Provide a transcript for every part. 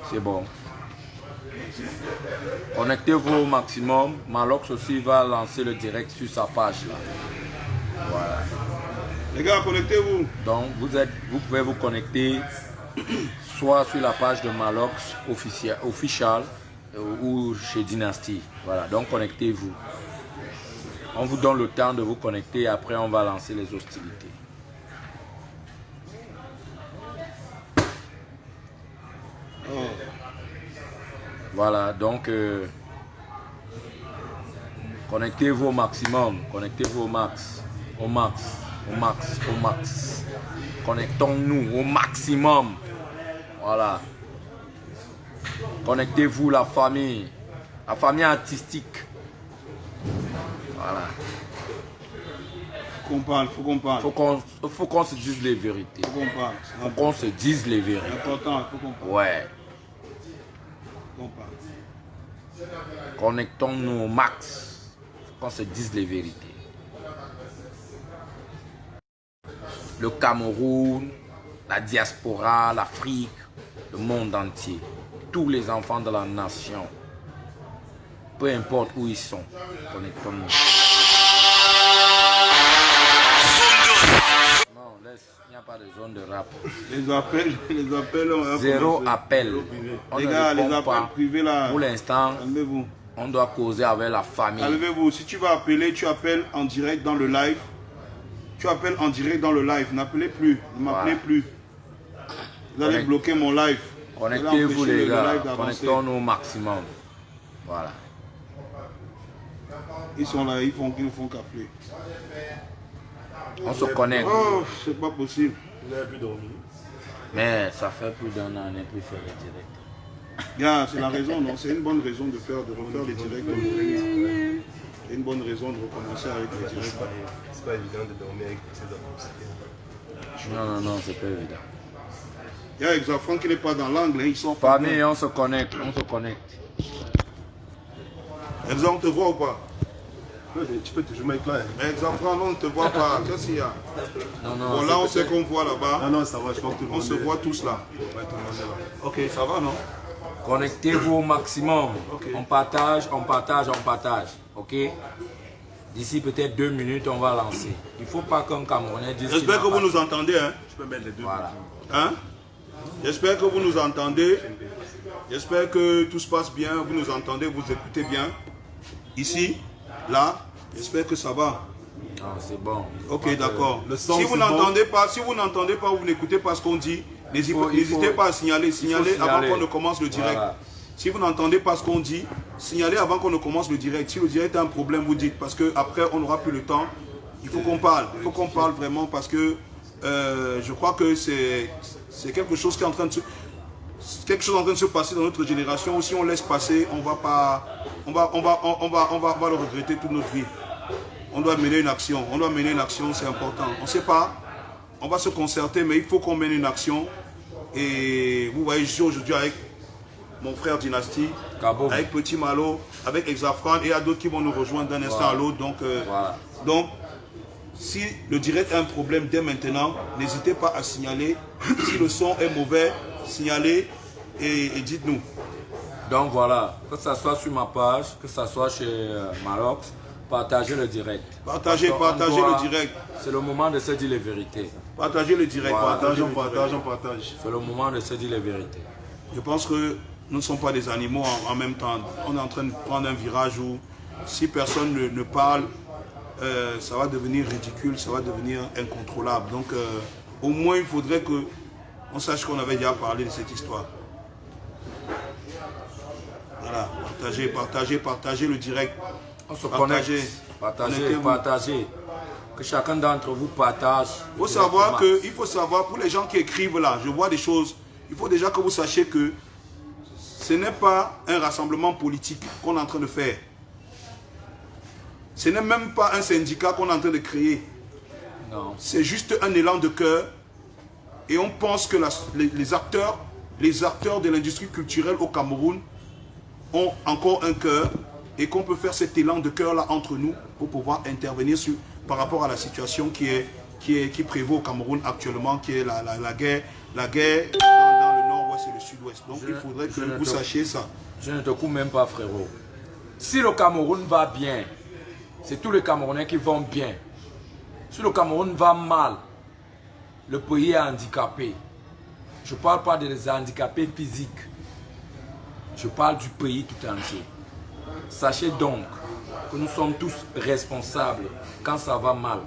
C'est bon. Connectez-vous au maximum. Malox aussi va lancer le direct sur sa page là. Voilà. Les gars, connectez-vous. Donc vous pouvez vous connecter soit sur la page de Malox official ou chez Dynasty. Voilà, donc connectez-vous. On vous donne le temps de vous connecter et après on va lancer les hostilités. Voilà, donc connectez-vous au maximum, connectez-vous au max, au max, au max, au max. Connectons-nous au maximum. Voilà. Connectez-vous la famille artistique. Voilà. Faut qu'on parle, faut qu'on parle. Faut qu'on se dise les vérités. Faut qu'on parle. Faut qu'on se dise les vérités. C'est important, faut qu'on parle. Ouais. Faut qu'on parle. Connectons-nous au max. Faut qu'on se dise les vérités. Le Cameroun, la diaspora, l'Afrique, le monde entier. Tous les enfants de la nation. Peu importe où ils sont. Connectons-nous. Non, laisse. Il n'y a pas de zone de rap. Les appels. Zéro appel. On Les ne gars, les répond appels pas. privés là. Pour l'instant, calmez-vous. on doit causer avec la famille. Calmez-vous. Si tu vas appeler, tu appelles en direct dans le live. Tu appelles en direct dans le live. N'appelez plus. Ne m'appelez plus. Vous allez bloquer mon live. Connectez-vous les gars. Connectons-nous au maximum. Voilà. Ils sont là, ils ne font qu'appeler. On se connecte. Oh, c'est pas possible. Vous n'avez plus dormi. Mais ça fait plus d'un an, on n'est plus fait les directs. Gars, c'est la raison, non? C'est une bonne raison de refaire les directs. C'est une bonne raison de recommencer avec les directs. C'est pas évident de dormir avec ces atmosphères. Non, c'est pas évident. Il y a Exafran qui n'est pas dans l'angle, ils sont Famille, on se connecte, on se connecte. Exafran, on te voit ou pas? Tu peux toujours mettre là. Mais Exafran, non, on ne te voit pas. Qu'est-ce qu'il y a? Non, Bon, là, on sait qu'on voit là-bas. Ah non, ça va, je pense que tout le monde On se voit tous là. Ouais, tout le monde est là. Ok, ça va, non? Connectez-vous au maximum. Ok. On partage, on partage, on partage. Ok? D'ici peut-être 2 minutes, on va lancer. Il ne faut pas qu'un Camerounais dise. J'espère que vous nous entendez, hein? Je peux mettre les deux. Voilà. Hein? J'espère que vous nous entendez. J'espère que tout se passe bien. Vous nous entendez, vous écoutez bien. Ici, là, j'espère que ça va. Non, c'est bon. Ok, d'accord. Le son, Si vous c'est n'entendez pas, vous n'écoutez pas ce qu'on dit, n'hésitez pas à signaler. Signalez avant qu'on ne commence le direct. Voilà. Si vous n'entendez pas ce qu'on dit, signalez avant qu'on ne commence le direct. Si le direct a un problème, vous dites, parce qu'après, on n'aura plus le temps. Il faut qu'on parle. Il faut qu'on parle vraiment parce que je crois que c'est quelque chose qui est en train de se passer dans notre génération. Si on laisse passer, on va le regretter toute notre vie. On doit mener une action. On doit mener une action, c'est important. On ne sait pas. On va se concerter, mais il faut qu'on mène une action. Et vous voyez, je suis aujourd'hui avec mon frère Dynasty, Kaboom. avec Petit Malo, avec Exafran, et il y a d'autres qui vont nous rejoindre d'un instant à l'autre. Donc, si le direct a un problème dès maintenant, n'hésitez pas à signaler. Si le son est mauvais, signalez et dites-nous. Donc voilà, que ce soit sur ma page, que ce soit chez Malox, partagez le direct. Partagez le direct. C'est le moment de se dire les vérités. Partagez le direct. Voilà. Partage. C'est le moment de se dire les vérités. Je pense que nous ne sommes pas des animaux en même temps. On est en train de prendre un virage où si personne ne parle, ça va devenir ridicule, ça va devenir incontrôlable. Donc au moins il faudrait qu'on sache qu'on avait déjà parlé de cette histoire. Voilà, partagez le direct. On se connecte. Partagez. Que chacun d'entre vous partage. Il faut savoir, pour les gens qui écrivent là, je vois des choses, il faut déjà que vous sachiez que ce n'est pas un rassemblement politique qu'on est en train de faire. Ce n'est même pas un syndicat qu'on est en train de créer. Non. C'est juste un élan de cœur. Et on pense que les acteurs de l'industrie culturelle au Cameroun ont encore un cœur et qu'on peut faire cet élan de cœur là entre nous pour pouvoir intervenir par rapport à la situation qui prévaut au Cameroun actuellement, qui est la guerre dans le nord-ouest c'est le sud-ouest. Donc il faudrait que vous sachiez ça. Je ne te coupe même pas, frérot. Si le Cameroun va bien, c'est tous les Camerounais qui vont bien. Si le Cameroun va mal, le pays est handicapé. Je ne parle pas des handicapés physiques. Je parle du pays tout entier. Sachez donc que nous sommes tous responsables quand ça va mal.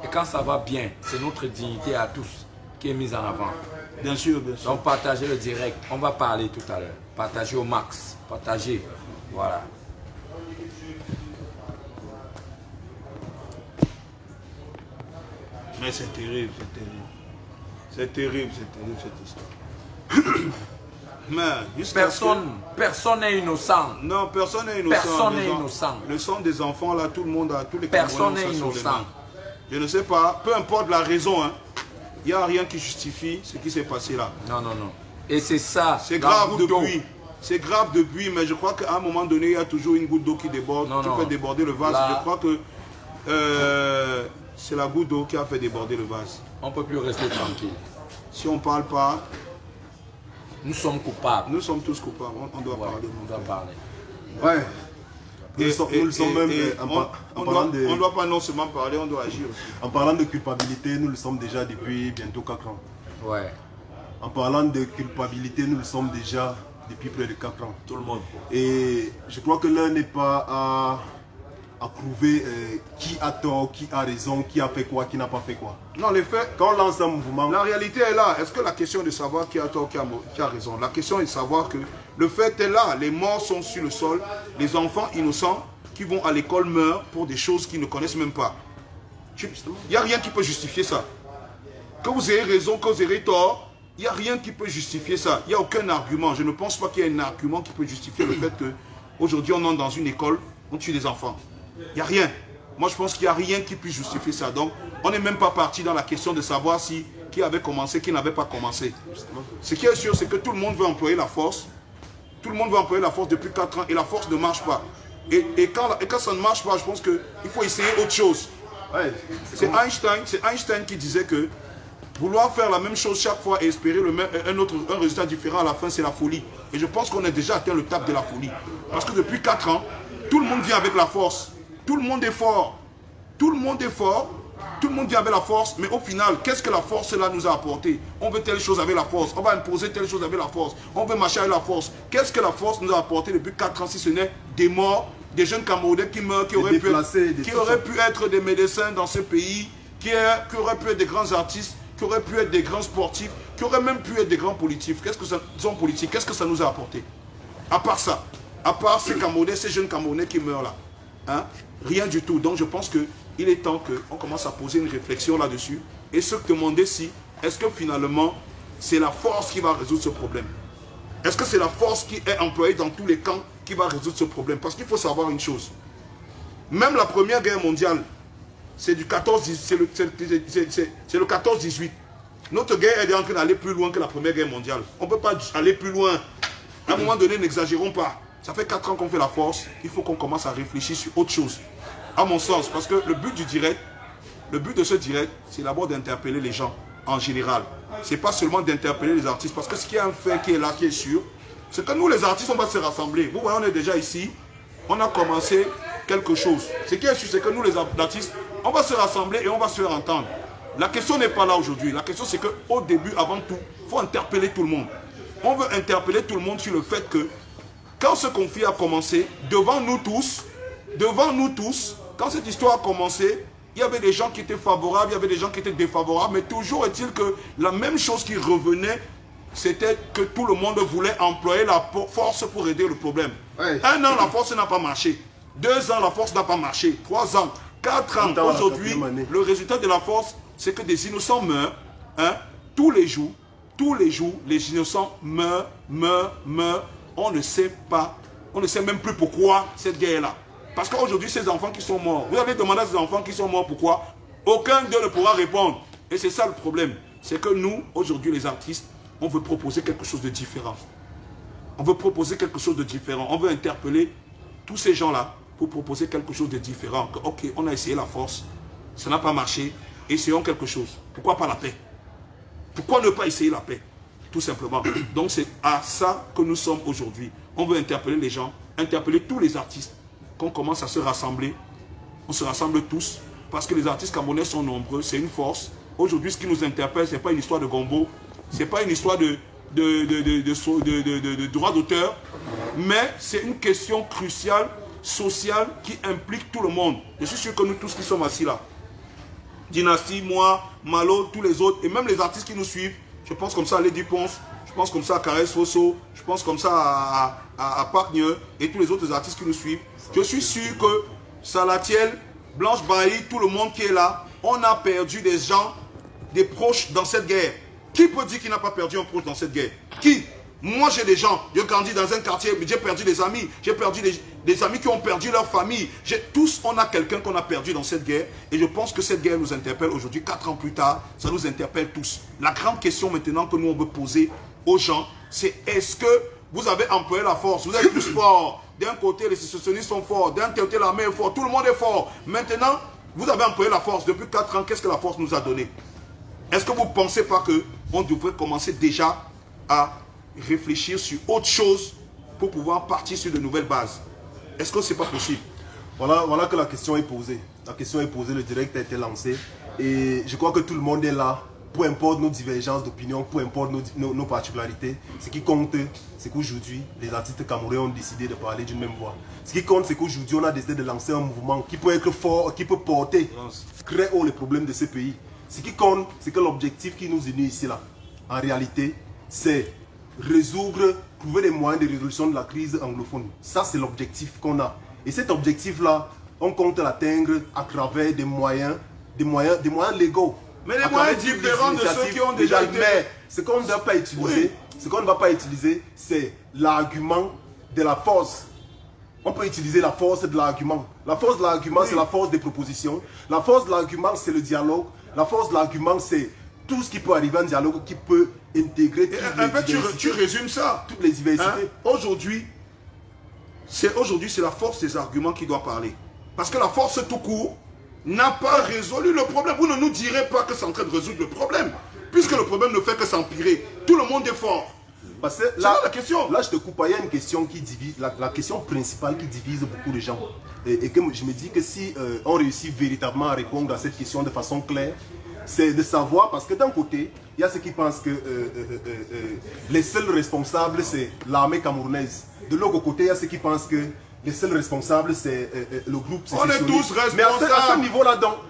Et quand ça va bien, c'est notre dignité à tous qui est mise en avant. Bien sûr, bien sûr. Donc partagez le direct. On va parler tout à l'heure. Partagez au max. Partagez. Voilà. Mais c'est terrible, c'est terrible. C'est terrible, cette histoire. Mais Personne n'est innocent. Non, personne n'est innocent. Personne n'est innocent. Le sang des enfants, là, tout le monde a, tous les Personne Camerounais n'est ont ça sur les innocent. mains. Je ne sais pas, peu importe la raison, hein, il n'y a rien qui justifie ce qui s'est passé là. Non, non, non. Et c'est ça. C'est grave depuis. C'est grave depuis, mais je crois qu'à un moment donné, il y a toujours une goutte d'eau qui déborde, qui fait déborder le vase. Là, je crois que c'est la goutte d'eau qui a fait déborder le vase. On ne peut plus rester tranquille. Si on ne parle pas, nous sommes coupables. Nous sommes tous coupables, on doit parler. On doit parler. Ouais. Nous le sommes même on ne doit pas non seulement parler, on doit agir aussi. En parlant de culpabilité, nous le sommes déjà depuis bientôt 4 ans. Ouais. En parlant de culpabilité, nous le sommes déjà depuis près de 4 ans. Tout le monde. Et je crois que l'heure n'est pas à prouver qui a tort, qui a raison, qui a fait quoi, qui n'a pas fait quoi. Non, les faits, quand on lance un mouvement... La réalité est là. Est-ce que la question est de savoir qui a tort, qui a raison? La question est de savoir que le fait est là. Les morts sont sur le sol. Les enfants innocents qui vont à l'école meurent pour des choses qu'ils ne connaissent même pas. Il n'y a rien qui peut justifier ça. Que vous ayez raison, que vous ayez tort, il n'y a rien qui peut justifier ça. Il n'y a aucun argument. Je ne pense pas qu'il y ait un argument qui peut justifier le fait qu'aujourd'hui on entre dans une école, on tue des enfants. Il n'y a rien. Moi, je pense qu'il n'y a rien qui puisse justifier ça. Donc, on n'est même pas parti dans la question de savoir si qui avait commencé, qui n'avait pas commencé. Ce qui est sûr, c'est que tout le monde veut employer la force. Tout le monde veut employer la force depuis 4 ans et la force ne marche pas. Et quand ça ne marche pas, je pense qu'il faut essayer autre chose. Ouais, c'est Einstein qui disait que vouloir faire la même chose chaque fois et espérer un résultat différent à la fin, c'est la folie. Et je pense qu'on a déjà atteint le cap de la folie. Parce que depuis 4 ans, tout le monde vient avec la force. Tout le monde est fort. Tout le monde est fort. Tout le monde vient avec la force. Mais au final, qu'est-ce que la force là nous a apporté? On veut telle chose avec la force. On va imposer telle chose avec la force. On veut marcher avec la force. Qu'est-ce que la force nous a apporté depuis 4 ans si ce n'est des morts, des jeunes Camerounais qui meurent, qui auraient pu être des médecins dans ce pays, qui auraient pu être des grands artistes, qui auraient pu être des grands sportifs, qui auraient même pu être des grands politiques. Qu'est-ce que ça nous a apporté? À part ça, à part ces Camerounais, ces jeunes Camerounais qui meurent là. Hein? Rien du tout. Donc je pense qu'il est temps qu'on commence à poser une réflexion là-dessus et se demander si, est-ce que finalement, c'est la force qui va résoudre ce problème? Est-ce que c'est la force qui est employée dans tous les camps qui va résoudre ce problème? Parce qu'il faut savoir une chose. Même la Première Guerre mondiale, c'est le 14-18. Notre guerre est en train d'aller plus loin que la Première Guerre mondiale. On ne peut pas aller plus loin. À un moment donné, n'exagérons pas. Ça fait 4 ans qu'on fait la force. Il faut qu'on commence à réfléchir sur autre chose. À mon sens, parce que le but de ce direct, c'est d'abord d'interpeller les gens en général. Ce n'est pas seulement d'interpeller les artistes. Parce que ce qui est un fait qui est là, qui est sûr, c'est que nous les artistes, on va se rassembler. Vous voyez, on est déjà ici. On a commencé quelque chose. Ce qui est sûr, c'est que nous les artistes, on va se rassembler et on va se faire entendre. La question n'est pas là aujourd'hui. La question, c'est qu'au début, avant tout, il faut interpeller tout le monde. On veut interpeller tout le monde sur le fait que quand ce conflit a commencé, devant nous tous, quand cette histoire a commencé, il y avait des gens qui étaient favorables, il y avait des gens qui étaient défavorables, mais toujours est-il que la même chose qui revenait, c'était que tout le monde voulait employer la force pour aider le problème. Ouais. 1 an, la force n'a pas marché. 2 ans, la force n'a pas marché. 3 ans, 4 ans. Aujourd'hui, le résultat de la force, c'est que des innocents meurent. Hein, tous les jours, les innocents meurent. On ne sait pas, on ne sait même plus pourquoi cette guerre-là. Parce qu'aujourd'hui, ces enfants qui sont morts, vous avez demandé à ces enfants qui sont morts pourquoi, aucun d'eux ne pourra répondre. Et c'est ça le problème. C'est que nous, aujourd'hui, les artistes, on veut proposer quelque chose de différent. On veut proposer quelque chose de différent. On veut interpeller tous ces gens-là pour proposer quelque chose de différent. Que, ok, on a essayé la force, ça n'a pas marché, essayons quelque chose. Pourquoi pas la paix? Pourquoi ne pas essayer la paix? tout simplement. Donc c'est à ça que nous sommes aujourd'hui. On veut interpeller les gens, interpeller tous les artistes, qu'on commence à se rassembler. On se rassemble tous, parce que les artistes camerounais sont nombreux, c'est une force. Aujourd'hui, ce qui nous interpelle, ce n'est pas une histoire de gombo, ce n'est pas une histoire de droit d'auteur, mais c'est une question cruciale, sociale, qui implique tout le monde. Je suis sûr que nous tous qui sommes assis là, Dynastie, moi, Malo, tous les autres, et même les artistes qui nous suivent, je pense comme ça à Lady Ponce, je pense comme ça à Caresse Fosso, je pense comme ça à Parknieux, et tous les autres artistes qui nous suivent. Je suis sûr que Salatiel, Blanche Bailly, tout le monde qui est là, on a perdu des gens, des proches dans cette guerre. Qui peut dire qu'il n'a pas perdu un proche dans cette guerre? Qui? Moi j'ai des gens, j'ai grandi dans un quartier, j'ai perdu des amis, j'ai perdu des amis qui ont perdu leur famille. Tous, on a quelqu'un qu'on a perdu dans cette guerre. Et je pense que cette guerre nous interpelle aujourd'hui, 4 ans plus tard, ça nous interpelle tous. La grande question maintenant que nous on veut poser aux gens, c'est est-ce que vous avez employé la force? Vous êtes plus fort. D'un côté, les sécessionnistes sont forts, d'un côté, l'armée est forte, tout le monde est fort. Maintenant, vous avez employé la force. Depuis 4 ans, qu'est-ce que la force nous a donné? Est-ce que vous ne pensez pas qu'on devrait commencer déjà à réfléchir sur autre chose pour pouvoir partir sur de nouvelles bases? Est-ce que ce n'est pas possible? Voilà que la question est posée. La question est posée, le direct a été lancé. Et je crois que tout le monde est là. Peu importe nos divergences d'opinion, peu importe nos particularités. Ce qui compte, c'est qu'aujourd'hui, les artistes camerounais ont décidé de parler d'une même voix. Ce qui compte, c'est qu'aujourd'hui, on a décidé de lancer un mouvement qui peut être fort, qui peut porter très haut les problèmes de ce pays. Ce qui compte, c'est que l'objectif qui nous unit ici, là, en réalité, c'est résoudre, trouver des moyens de résolution de la crise anglophone. Ça, c'est l'objectif qu'on a. Et cet objectif-là, on compte l'atteindre à travers des moyens légaux. Mais les moyens différents de ceux qui ont déjà été... Mais ce qu'on ne va pas utiliser, ce qu'on ne va pas utiliser, c'est l'argument de la force. On peut utiliser la force de l'argument. La force de l'argument, c'est la force des propositions. La force de l'argument, c'est le dialogue. La force de l'argument, c'est tout ce qui peut arriver en dialogue, qui peut intégrer toutes les diversités. Tu résumes ça. Toutes les diversités. Hein? Aujourd'hui, c'est la force des arguments qui doit parler. Parce que la force tout court n'a pas résolu le problème. Vous ne nous direz pas que c'est en train de résoudre le problème. Puisque le problème ne fait que s'empirer. Tout le monde est fort. Parce que là, la question. Là, je te coupe. Il y a une question qui divise, la question principale qui divise beaucoup de gens. Et que je me dis que si on réussit véritablement à répondre à cette question de façon claire, c'est de savoir, parce que d'un côté, il y a ceux qui pensent que les seuls responsables, c'est l'armée camerounaise. De l'autre côté, il y a ceux qui pensent que les seuls responsables, c'est le groupe sécessionniste. On est tous responsables. Mais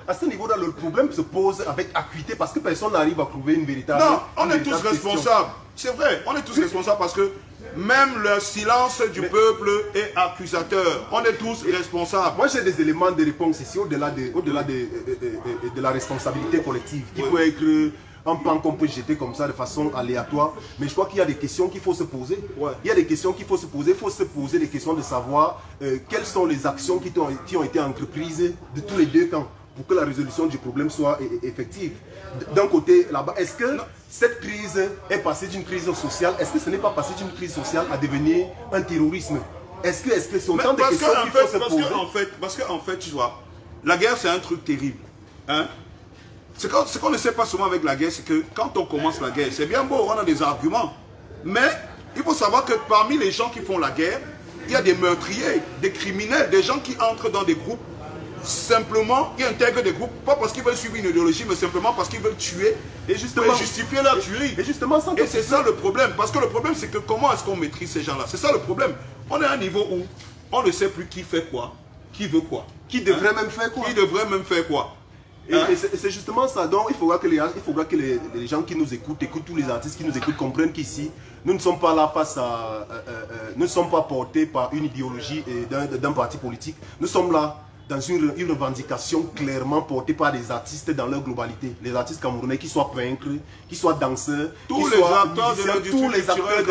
à ce niveau-là, le problème se pose avec acuité parce que personne n'arrive à trouver une véritable. Non, on est tous responsables. C'est vrai, on est tous responsables parce que même le silence du peuple est accusateur. On est tous responsables. Moi, j'ai des éléments de réponse ici au-delà de la responsabilité collective qui peut être un pan qu'on peut jeter comme ça de façon aléatoire. Mais je crois qu'il y a des questions qu'il faut se poser. Ouais. Il y a des questions qu'il faut se poser. Il faut se poser des questions de savoir quelles sont les actions qui ont été entreprises de tous les deux camps pour que la résolution du problème soit effective. D'un côté, là-bas, est-ce que cette crise est passée d'une crise sociale? Est-ce que ce n'est pas passé d'une crise sociale à devenir un terrorisme? Est-ce que c'est autant de questions qu'il faut se poser? Parce qu'en fait, tu vois, la guerre, c'est un truc terrible. Hein? Ce qu'on ne sait pas souvent avec la guerre, c'est que quand on commence la guerre, c'est bien beau, on a des arguments. Mais il faut savoir que parmi les gens qui font la guerre, il y a des meurtriers, des criminels, des gens qui entrent dans des groupes simplement, qui intègrent des groupes, pas parce qu'ils veulent suivre une idéologie, mais simplement parce qu'ils veulent tuer et justement justifier leur tuerie. Et c'est ça le problème. Parce que le problème, c'est que comment est-ce qu'on maîtrise ces gens-là? C'est ça le problème. On est à un niveau où on ne sait plus qui fait quoi, qui veut quoi. Qui devrait même faire quoi. Qui devrait même faire quoi. Et c'est justement ça. Donc il faudra que les gens qui nous écoutent, tous les artistes qui nous écoutent, comprennent qu'ici, nous ne sommes pas là face à... nous ne sommes pas portés par une idéologie d'un parti politique. Nous sommes là dans une revendication clairement portée par des artistes dans leur globalité. Les artistes camerounais, qui soient peintres, qui soient danseurs, tous les acteurs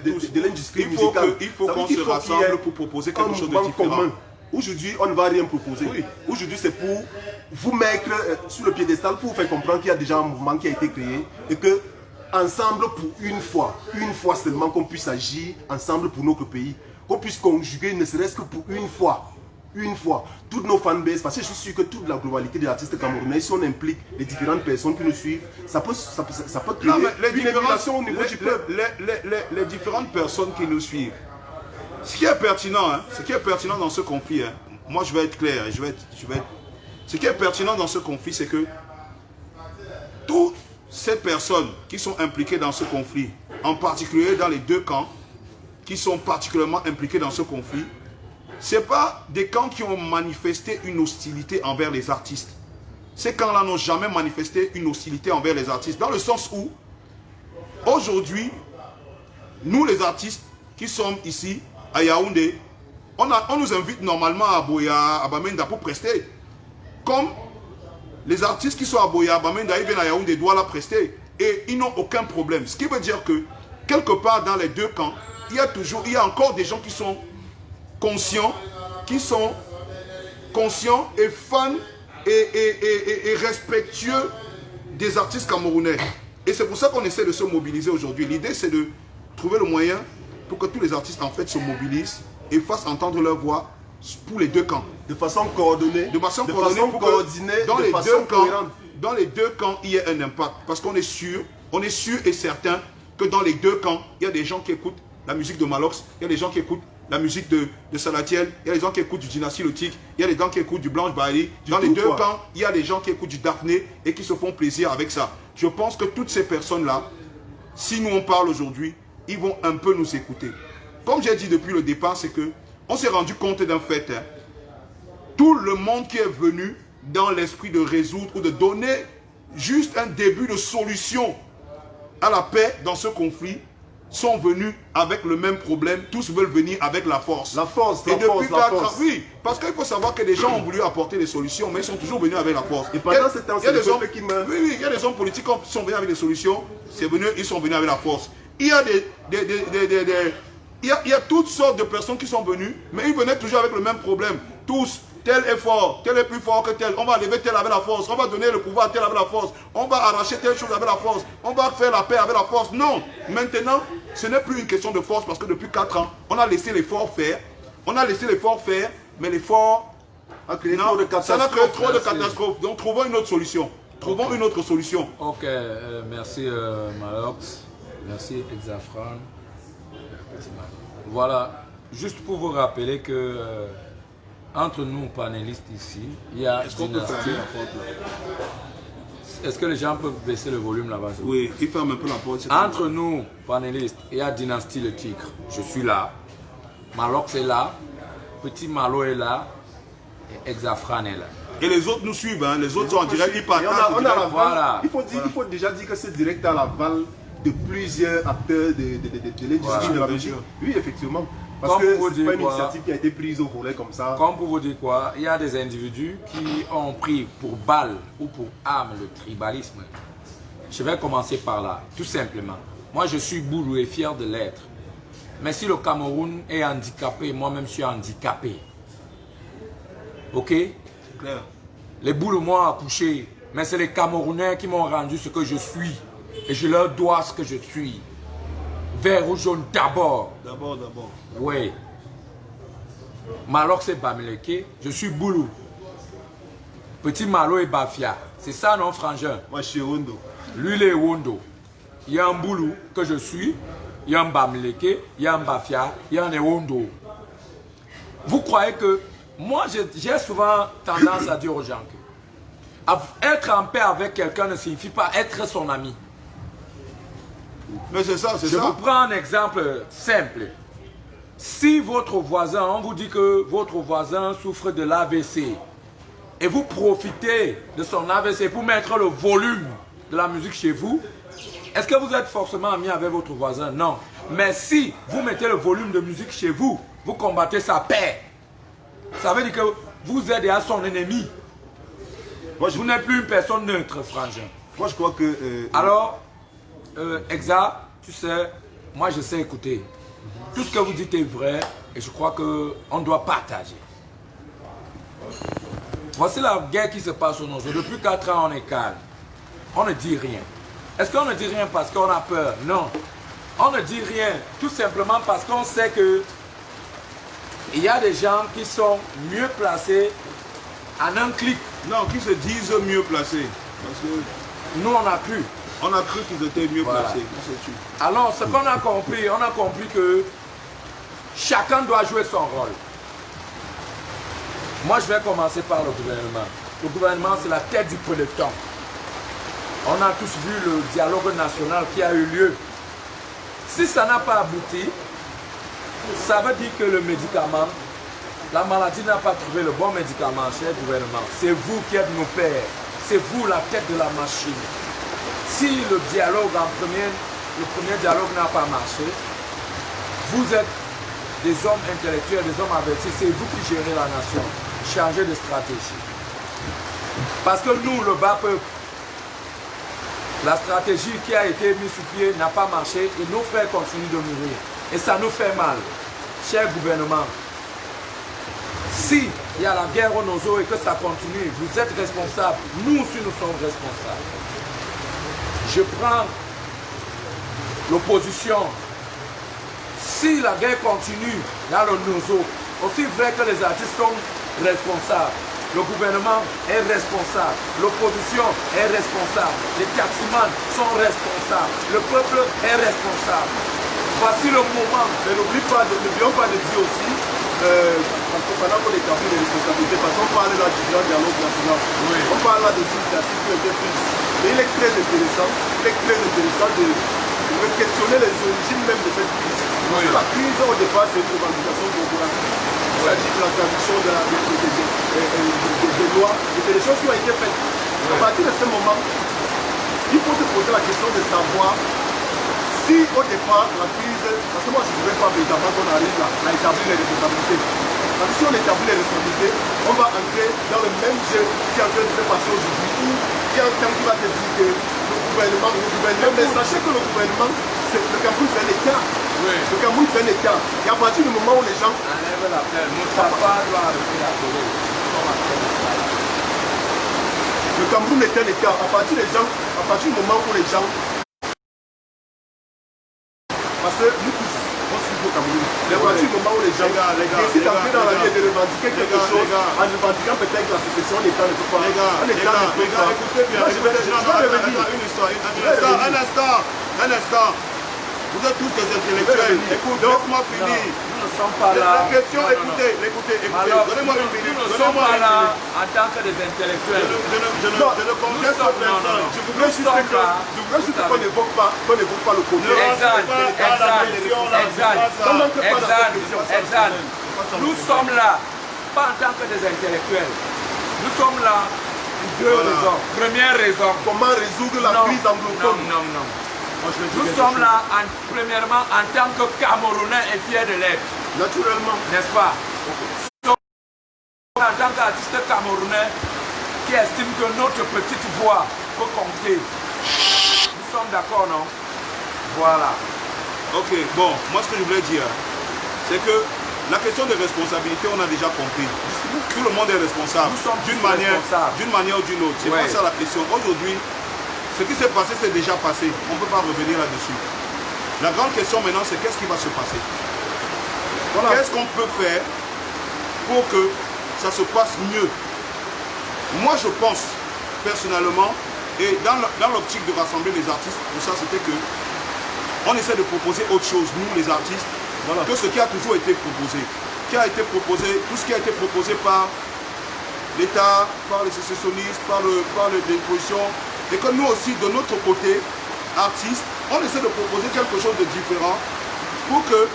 de l'industrie musicale. Il faut qu'on se rassemble pour proposer quelque chose de différent. Aujourd'hui, on ne va rien proposer. Oui. Aujourd'hui, c'est pour vous mettre sur le piédestal, pour vous faire comprendre qu'il y a déjà un mouvement qui a été créé et que, ensemble, pour une fois seulement, qu'on puisse agir ensemble pour notre pays, qu'on puisse conjuguer, ne serait-ce que pour une fois, une fois, toutes nos fanbases, parce que je suis sûr que toute la globalité des artistes camerounais, si on implique les différentes personnes qui nous suivent, ça peut créer une émulation au niveau du peuple. Les différentes personnes qui nous suivent. Ce qui est pertinent, hein, ce qui est pertinent dans ce conflit, hein, moi je vais être clair, ce qui est pertinent dans ce conflit, c'est que toutes ces personnes qui sont impliquées dans ce conflit, en particulier dans les deux camps, qui sont particulièrement impliqués dans ce conflit, ce n'est pas des camps qui ont manifesté une hostilité envers les artistes. Ces camps-là n'ont jamais manifesté une hostilité envers les artistes, dans le sens où, aujourd'hui, nous les artistes qui sommes ici, à Yaoundé, on nous invite normalement à Boya, à Bamenda pour prester. Comme les artistes qui sont à Boya, à Bamenda, ils viennent à Yaoundé, doivent la prester. Et ils n'ont aucun problème. Ce qui veut dire que, quelque part dans les deux camps, il y a encore des gens qui sont conscients et fans et respectueux des artistes camerounais. Et c'est pour ça qu'on essaie de se mobiliser aujourd'hui. L'idée, c'est de trouver le moyen pour que tous les artistes en fait se mobilisent et fassent entendre leur voix pour les deux camps. De façon coordonnée. De façon coordonnée pour que dans les deux camps, il y ait un impact. Parce qu'on est sûr et certain que dans les deux camps, il y a des gens qui écoutent la musique de Malox, il y a des gens qui écoutent la musique de Salatiel, il y a des gens qui écoutent du Dynastie Lotique, il y a des gens qui écoutent du Blanche Bailey. Dans les deux camps, il y a des gens qui écoutent du Daphné et qui se font plaisir avec ça. Je pense que toutes ces personnes-là, si nous on parle aujourd'hui, ils vont un peu nous écouter. Comme j'ai dit depuis le départ, c'est que on s'est rendu compte d'un fait. Hein. Tout le monde qui est venu dans l'esprit de résoudre ou de donner juste un début de solution à la paix dans ce conflit, sont venus avec le même problème. Tous veulent venir avec la force. La force. Oui, parce qu'il faut savoir que des gens ont voulu apporter des solutions, mais ils sont toujours venus avec la force. Et pendant ce temps, c'est le peuple qui meurt. Oui, il y a des hommes politiques qui sont venus avec des solutions. Ils sont venus avec la force. Il y a il y a toutes sortes de personnes qui sont venues, mais ils venaient toujours avec le même problème. Tous, tel est fort, tel est plus fort que tel. On va lever tel avec la force, on va donner le pouvoir à tel avec la force, on va arracher telle chose avec la force, on va faire la paix avec la force. Non, maintenant, ce n'est plus une question de force parce que depuis 4 ans, on a laissé l'effort faire. Mais l'effort a créé trop de catastrophes. Ça a créé trop de catastrophes. Donc trouvons une autre solution. Une autre solution. Ok, merci Malox, merci Exafran. Voilà, juste pour vous rappeler que entre nous panélistes ici, il y a Dynastie. Est-ce que les gens peuvent baisser le volume là-bas? Oui, ils ferment un peu la porte. Entre nous panélistes, il y a Dynastie le Tigre. Je suis là. Malox est là. Petit Malo est là. Et Exafran est là. Et les autres nous suivent, hein. Les autres sont en direct, ils partagent. Voilà. Il faut déjà dire que c'est direct à l'aval de plusieurs acteurs de l'industrie de la musique. Oui, effectivement. Parce que c'est pas une initiative qui a été prise au volet comme ça. Comme pour vous dire quoi, il y a des individus qui ont pris pour balle ou pour arme le tribalisme. Je vais commencer par là, tout simplement. Moi, je suis Boulou et fier de l'être. Mais si le Cameroun est handicapé, moi-même je suis handicapé. Ok? C'est clair. Les Boulous m'ont accouché, mais c'est les Camerounais qui m'ont rendu ce que je suis. Et je leur dois ce que je suis. Vert ou jaune d'abord. D'abord. Oui. Malox et Bamileke, je suis Boulou. Petit Malo et Bafia. C'est ça, non, frangin? Moi, je suis Wondo. Lui, il est Wondo. Il y a un Boulou que je suis. Il y a un Bamileke, il y a un Bafia, il y a un Wondo. Vous croyez que... Moi, j'ai souvent tendance à dire aux gens que être en paix avec quelqu'un ne signifie pas être son ami. Mais c'est ça, c'est ça. Je vous prends un exemple simple. Si votre voisin, on vous dit que votre voisin souffre de l'AVC et vous profitez de son AVC pour mettre le volume de la musique chez vous, est-ce que vous êtes forcément ami avec votre voisin? Non. Mais si vous mettez le volume de musique chez vous, vous combattez sa paix. Ça veut dire que vous êtes à son ennemi. Vous n'êtes plus une personne neutre, frangin. Moi, je crois que... Alors, Exa, tu sais, moi je sais écouter. Tout ce que vous dites est vrai et je crois qu'on doit partager. Voici la guerre qui se passe au nord. Depuis 4 ans, on est calme. On ne dit rien. Est-ce qu'on ne dit rien parce qu'on a peur? Non. On ne dit rien tout simplement parce qu'on sait que il y a des gens qui sont mieux placés en un clic. Non, qui se disent mieux placés. Parce que nous, on a cru. On a cru qu'ils étaient mieux placés. Alors, ce qu'on a compris, on a compris que chacun doit jouer son rôle. Moi, je vais commencer par le gouvernement. Le gouvernement, c'est la tête du peloton. On a tous vu le dialogue national qui a eu lieu. Si ça n'a pas abouti, ça veut dire que le médicament, la maladie n'a pas trouvé le bon médicament, cher gouvernement. C'est vous qui êtes nos pères. C'est vous la tête de la machine. Si le dialogue le premier dialogue n'a pas marché, vous êtes des hommes intellectuels, des hommes avertis, c'est vous qui gérez la nation. Changez de stratégie. Parce que nous, le bas peuple, la stratégie qui a été mise sur pied n'a pas marché et nos frères continuent de mourir. Et ça nous fait mal. Cher gouvernement, si il y a la guerre au Nozo et que ça continue, vous êtes responsables. Nous aussi, nous sommes responsables. Je prends l'opposition. Si la guerre continue dans le Nozo, aussi vrai que les artistes sont responsables, le gouvernement est responsable, l'opposition est responsable, les taximans sont responsables, le peuple est responsable. Voici le moment. Mais n'oublions pas de dire aussi, parce que pendant qu'on établit les responsabilités, parce qu'on parle là du grand dialogue national, oui. On parle là de initiatives qui ont été prises. Mais il est très intéressant de questionner les origines même de cette crise. Parce que la crise au départ c'est une revendication corporative. Il s'agit de la traduction des lois et c'est des choses qui ont été faites. À partir de ce moment, il faut se poser la question de savoir si au départ la crise, parce que moi je ne voudrais pas véritablement qu'on arrive là à établir les responsabilités. Parce que si on établit les responsabilités, on va entrer dans le même jeu qui est en train de se passer aujourd'hui, où il y a un terme qui va te dire que le gouvernement, mais sachez que le gouvernement, le Cameroun c'est un État. Oui. Le Cameroun c'est un État. Et à partir du moment où les gens... Enlève la plaine, Moustapha doit arrêter la Corée. Le Cameroun est un État. À partir du moment où les gens... Parce que nous tous, on suit au Cameroun. Mais à partir du moment où les gens décident d'entrer dans la vie et de revendiquer quelque chose, en revendiquant peut-être que la succession, l'État ne peut pas. Écoutez bien, un instant. Vous êtes tous des intellectuels. Écoute, laisse-moi finir. Nous ne sommes pas là. La question, écoutez. Donnez-moi une minute. Nous ne sommes pas là en tant que des intellectuels. Je ne congèle pas personne. Je voudrais juste qu'on n'évoque pas le côté. Exact. Nous sommes là, pas en tant que des intellectuels. Nous sommes là pour deux raisons. Première raison. Comment résoudre la crise anglophone? Non. Nous sommes là, premièrement, en tant que Camerounais et fiers de l'être. Naturellement. N'est-ce pas? En tant qu'artiste camerounais qui estime que notre petite voix peut compter. Nous sommes d'accord, non? Voilà. Ok, bon, moi ce que je voulais dire, c'est que la question de responsabilité, on a déjà compris. Tout le monde est responsable. D'une manière ou d'une autre. C'est pas ça la question. Aujourd'hui, ce qui s'est passé, c'est déjà passé. On ne peut pas revenir là-dessus. La grande question maintenant, c'est qu'est-ce qui va se passer? Voilà. Qu'est-ce qu'on peut faire pour que ça se passe mieux? Moi, je pense, personnellement, et dans l'optique de rassembler les artistes, pour ça, c'était que on essaie de proposer autre chose, nous, les artistes, que ce qui a toujours été proposé. Tout ce qui a été proposé par l'État, par les sécessionnistes, par les dépositions, et que nous aussi, de notre côté, artistes, on essaie de proposer quelque chose de différent pour que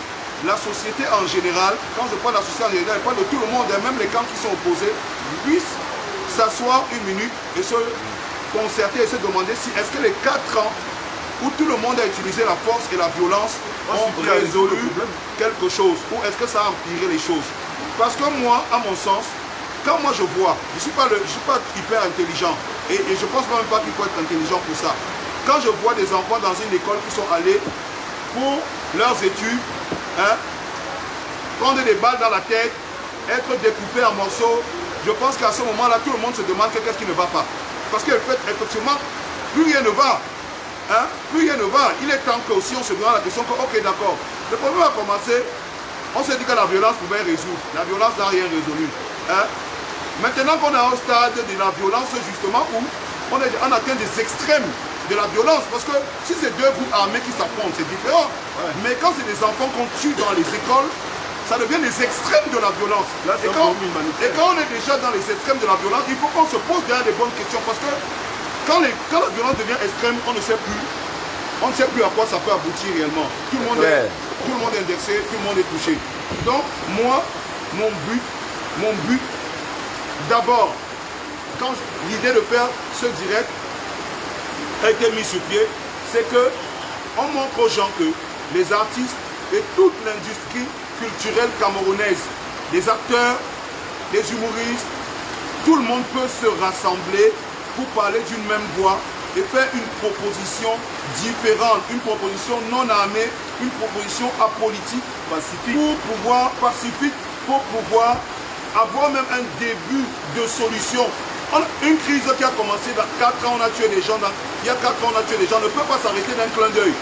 la société en général, quand je parle de la société en général, je parle de tout le monde, et même les camps qui sont opposés, puissent s'asseoir une minute et se concerter et se demander si est-ce que les 4 ans où tout le monde a utilisé la force et la violence ont résolu quelque chose, ou est-ce que ça a empiré les choses? Parce que moi, à mon sens, quand moi je vois, je ne suis pas hyper intelligent, et je pense même pas qu'il faut être intelligent pour ça. Quand je vois des enfants dans une école qui sont allés pour leurs études, prendre des balles dans la tête, être découpés en morceaux, je pense qu'à ce moment-là, tout le monde se demande qu'est-ce qui ne va pas. Parce qu'effectivement, plus rien ne va. Plus rien ne va. Il est temps que aussi on se demande la question que, ok, d'accord, le problème a commencé On s'est dit que la violence pouvait résoudre. La violence n'a rien résolu. Hein? Maintenant qu'on est au stade de la violence, justement, où on atteint des extrêmes de la violence. Parce que si c'est deux groupes armés qui s'affrontent, c'est différent. Ouais. Mais quand c'est des enfants qu'on tue dans les écoles, ça devient les extrêmes de la violence. Là, et quand on est déjà dans les extrêmes de la violence, il faut qu'on se pose derrière des bonnes questions. Parce que quand la violence devient extrême, on ne sait plus. On ne sait plus à quoi ça peut aboutir réellement. Tout le monde est indexé, tout le monde est touché. Donc, moi, mon but, d'abord, quand l'idée de faire ce direct a été mise sur pied, c'est que on montre aux gens que les artistes et toute l'industrie culturelle camerounaise, les acteurs, les humoristes, tout le monde peut se rassembler pour parler d'une même voix et faire une proposition différente, une proposition non armée, une proposition apolitique, pacifique, pour pouvoir avoir même un début de solution. Une crise qui a commencé dans 4 ans, on a tué des gens, il y a 4 ans on a tué des gens, ne peut pas s'arrêter d'un clin d'œil.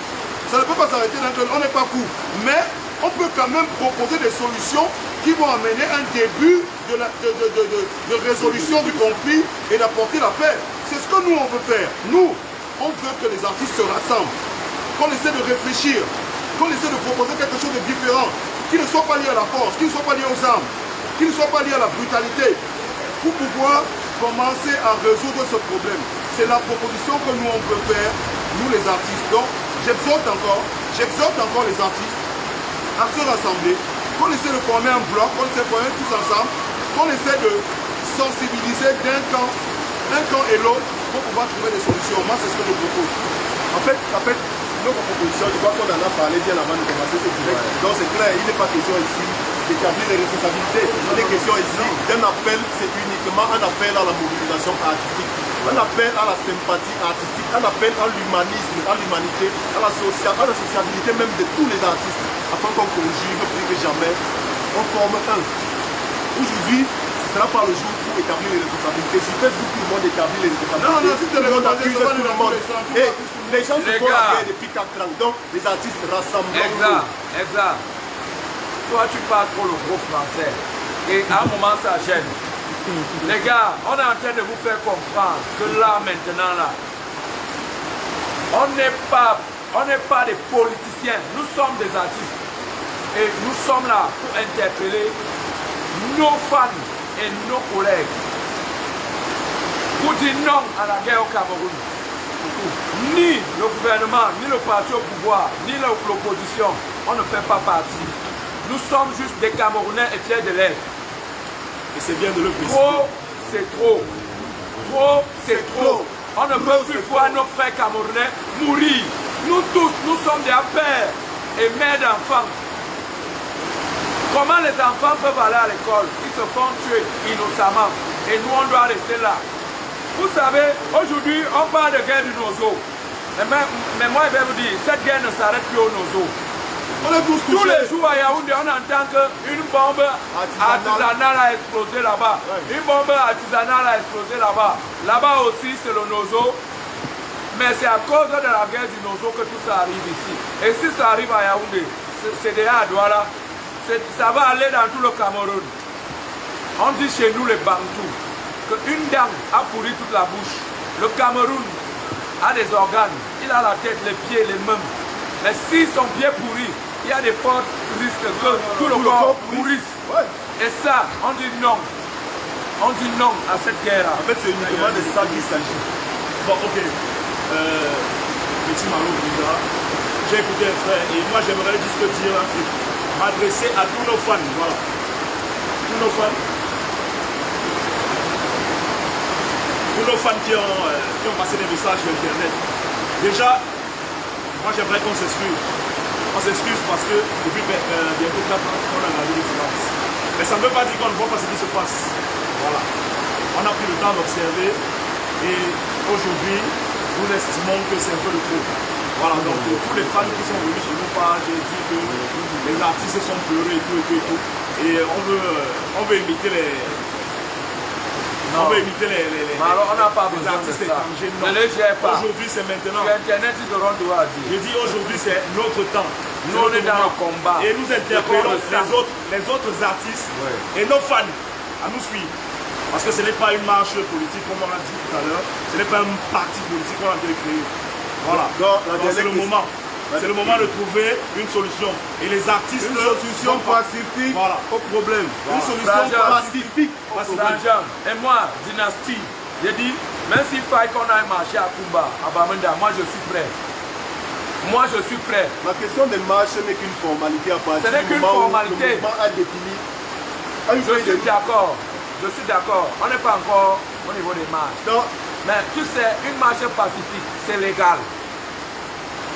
Ça ne peut pas s'arrêter d'un clin d'œil, on n'est pas fou. Mais on peut quand même proposer des solutions qui vont amener un début de résolution du conflit et d'apporter la paix. C'est ce que nous on veut faire. Nous, on veut que les artistes se rassemblent, qu'on essaie de réfléchir, qu'on essaie de proposer quelque chose de différent, qui ne soit pas lié à la force, qui ne soit pas lié aux armes, qui ne soit pas lié à la brutalité, pour pouvoir commencer à résoudre ce problème. C'est la proposition que nous on peut faire, nous les artistes. Donc j'exhorte encore les artistes à se rassembler, qu'on essaie de former un bloc, qu'on essaie de former tous ensemble, qu'on essaie de sensibiliser d'un camp et l'autre pour pouvoir trouver des solutions. Moi c'est ce que je propose. En fait, notre proposition, je crois qu'on en a parlé bien avant de commencer ce direct. Donc c'est clair, il n'est pas question ici d'établir les responsabilités. Il est question ici d'un appel, c'est uniquement un appel à la mobilisation artistique, un appel à la sympathie artistique, un appel à l'humanisme, à l'humanité, à la sociabilité même de tous les artistes, afin qu'on conjugue plus que jamais, on forme un. Aujourd'hui, ce sera pas le jour pour établir les responsabilités. Si Facebook, tout le monde établit les responsabilités. Non, si tout le monde accuse tout le monde. Et les gens se font la guerre depuis 4 ans. Donc les artistes rassemblent. Exact. Toi, tu parles trop le gros français. Et à un moment, ça gêne. Les gars, on est en train de vous faire comprendre que là, maintenant, là, on n'est pas des politiciens. Nous sommes des artistes. Et nous sommes là pour interpeller nos fans et nos collègues. Pour dire non à la guerre au Cameroun. Ni le gouvernement, ni le parti au pouvoir, ni l'opposition, on ne fait pas partie. Nous sommes juste des Camerounais et fiers de l'être. Et c'est bien de le préciser. Trop, c'est trop. Trop, c'est trop. On ne peut plus voir nos frères Camerounais mourir. Nous tous, nous sommes des pères et mères d'enfants. Comment les enfants peuvent aller à l'école? Ils se font tuer innocemment. Et nous, on doit rester là. Vous savez, aujourd'hui, on parle de guerre du Nozo. Mais moi, je vais vous dire, cette guerre ne s'arrête plus au Nozo. On est tous tous les jours à Yaoundé, on entend qu'une bombe artisanale a explosé là-bas. Ouais. Une bombe artisanale a explosé là-bas. Là-bas aussi, c'est le Nozo. Mais c'est à cause de la guerre du Nozo que tout ça arrive ici. Et si ça arrive à Yaoundé, c'est déjà à Douala. Ça va aller dans tout le Cameroun. On dit chez nous les Bantous qu'une dame a pourri toute la bouche. Le Cameroun a des organes. Il a la tête, les pieds, les mains. Mais si son pied pourrit, il y a des forts risques que tout le corps pourrisse. Ouais. Et ça, on dit non. On dit non à cette guerre-là. En fait, c'est uniquement de ça qu'il s'agit. Bon, ok. Petit Malo Bouddha, j'ai écouté un frère et moi j'aimerais juste dire un truc. M'adresser à tous nos fans, voilà. Tous nos fans. Tous nos fans qui ont passé des messages sur Internet. Déjà, moi j'aimerais qu'on s'excuse. On s'excuse parce que depuis bientôt 4 ans, on a gardé le silence. Mais ça ne veut pas dire qu'on ne voit pas ce qui se passe. Voilà. On a pris le temps d'observer et aujourd'hui, nous estimons que c'est un peu de trop. Voilà, donc tous les fans qui sont venus sur nos pages et dit que les artistes sont pleurés et tout. Et on veut imiter On veut imiter les alors on n'a pas besoin de artistes ça. étrangers. Ne les gère pas. Aujourd'hui, c'est maintenant. Sur Internet, ils auront droit à dire. Je dis aujourd'hui, c'est notre temps. Nous, on est dans le combat. Et nous interpellons C'est les autres artistes et nos fans à nous suivre. Parce que ce n'est pas une marche politique, comme on l'a dit tout à l'heure. Ce n'est pas un parti politique qu'on a créé. Voilà. Donc c'est le moment. C'est le moment de trouver une solution. Et les artistes... Une solution pacifique au problème. Une solution pacifique au problème. Et moi, Dynastie, j'ai dit, même s'il faille qu'on aille marcher à Kumba, à Bamenda, moi je suis prêt. Moi je suis prêt. La question des marches n'est qu'une formalité à partir du moment où le mouvement a défini. Je suis d'accord. Je suis d'accord. On n'est pas encore au niveau des marches. Non. Mais tu sais, une marche pacifique, c'est légal.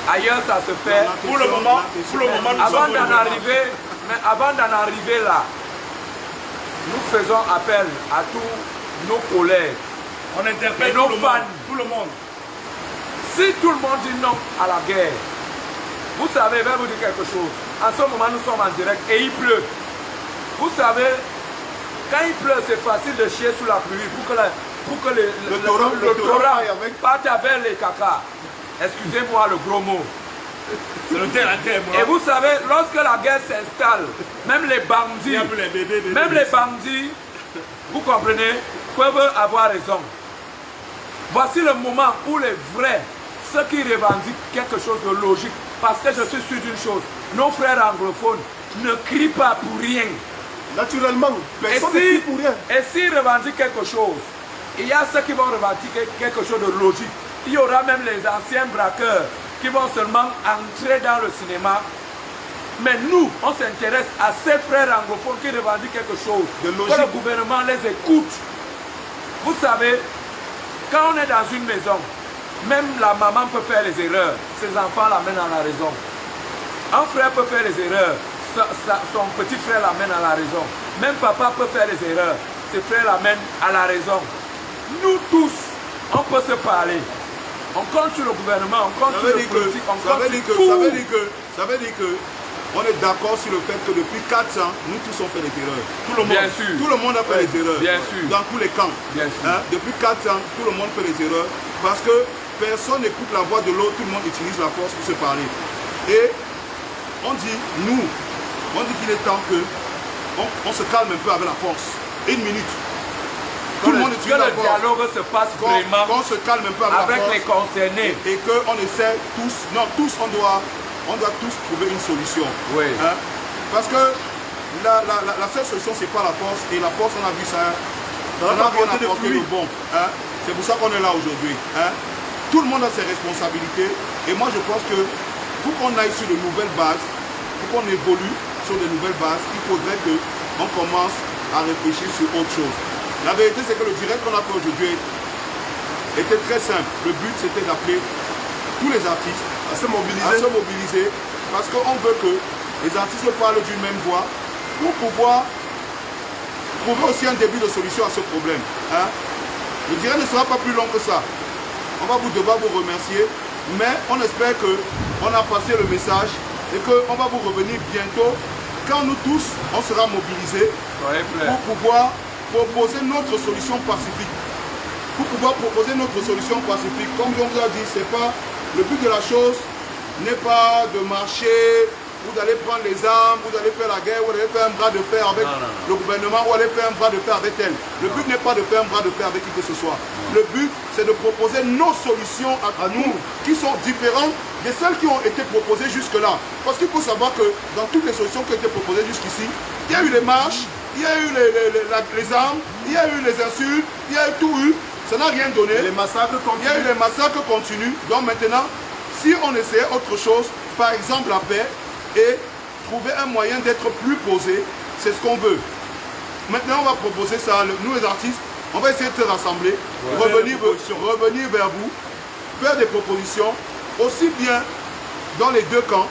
Ailleurs, ça se fait. Pour le moment, nous avant sommes avant d'en arriver là, nous faisons appel à tous nos collègues. On interpelle et nos tout fans. Tout le monde. Si tout le monde dit non à la guerre, vous savez, je vais vous dire quelque chose. En ce moment, nous sommes en direct et il pleut. Vous savez, quand il pleut, c'est facile de chier sous la pluie pour que le torrent parte avec les caca. Excusez-moi le gros mot. C'est le terre à terre, moi. Et vous savez, lorsque la guerre s'installe, même les bandits, vous comprenez, peuvent avoir raison. Voici le moment où les vrais, ceux qui revendiquent quelque chose de logique, parce que je suis sûr d'une chose, nos frères anglophones ne crient pas pour rien. Naturellement, personne ne crie pour rien. Et s'ils revendiquent quelque chose, il y a ceux qui vont revendiquer quelque chose de logique. Il y aura même les anciens braqueurs qui vont seulement entrer dans le cinéma. Mais nous, on s'intéresse à ces frères anglophones qui revendiquent quelque chose. Que le gouvernement les écoute. Vous savez, quand on est dans une maison, même la maman peut faire les erreurs. Ses enfants l'amènent à la raison. Un frère peut faire les erreurs. Son petit frère l'amène à la raison. Même papa peut faire les erreurs. Ses frères l'amènent à la raison. Nous tous, on peut se parler. On compte sur le gouvernement, on compte sur le politique, on compte sur tout. Ça veut dire que on est d'accord sur le fait que depuis 4 ans, nous tous on fait des erreurs. Tout le monde, bien sûr. Tout le monde a fait des erreurs. Bien sûr. Dans tous les camps. Bien sûr. Depuis 4 ans, tout le monde fait des erreurs parce que personne n'écoute la voix de l'autre, tout le monde utilise la force pour se parler. Et on dit, on dit qu'il est temps que on se calme un peu avec la force. Une minute. Tout le monde utilise la force. Que le dialogue se passe vraiment qu'on se calme un peu avec la force, les concernés. Et qu'on essaie tous, on doit tous trouver une solution. Oui. Parce que la seule solution, c'est pas la force. Et la force, on a vu ça, ça n'a rien apporté de bon. C'est pour ça qu'on est là aujourd'hui. Tout le monde a ses responsabilités. Et moi, je pense que pour qu'on aille sur de nouvelles bases, pour qu'on évolue sur de nouvelles bases, il faudrait qu'on commence à réfléchir sur autre chose. La vérité, c'est que le direct qu'on a fait aujourd'hui était très simple. Le but, c'était d'appeler tous les artistes à se mobiliser parce qu'on veut que les artistes parlent d'une même voix pour pouvoir trouver aussi un début de solution à ce problème. Le direct ne sera pas plus long que ça. On va devoir vous remercier, mais on espère qu'on a passé le message et qu'on va vous revenir bientôt quand nous tous, on sera mobilisés pour pouvoir proposer notre solution pacifique. Pour pouvoir proposer notre solution pacifique, comme on vous a dit, c'est pas le but de la chose n'est pas de marcher ou d'aller prendre les armes, ou d'aller faire la guerre, ou d'aller faire un bras de fer avec le gouvernement, ou aller faire un bras de fer avec elle. Le but n'est pas de faire un bras de fer avec qui que ce soit. Le but, c'est de proposer nos solutions à nous, qui sont différentes de celles qui ont été proposées jusque-là. Parce qu'il faut savoir que dans toutes les solutions qui ont été proposées jusqu'ici, il y a eu les marches, il y a eu les armes, il y a eu les insultes, il y a eu tout eu. Ça n'a rien donné. Les massacres continuent. Il y a eu les massacres continuent. Donc maintenant, si on essayait autre chose, par exemple la paix, et trouver un moyen d'être plus posé, c'est ce qu'on veut. Maintenant, on va proposer ça, nous les artistes, on va essayer de se rassembler, revenir vers vous, faire des propositions, aussi bien dans les deux camps,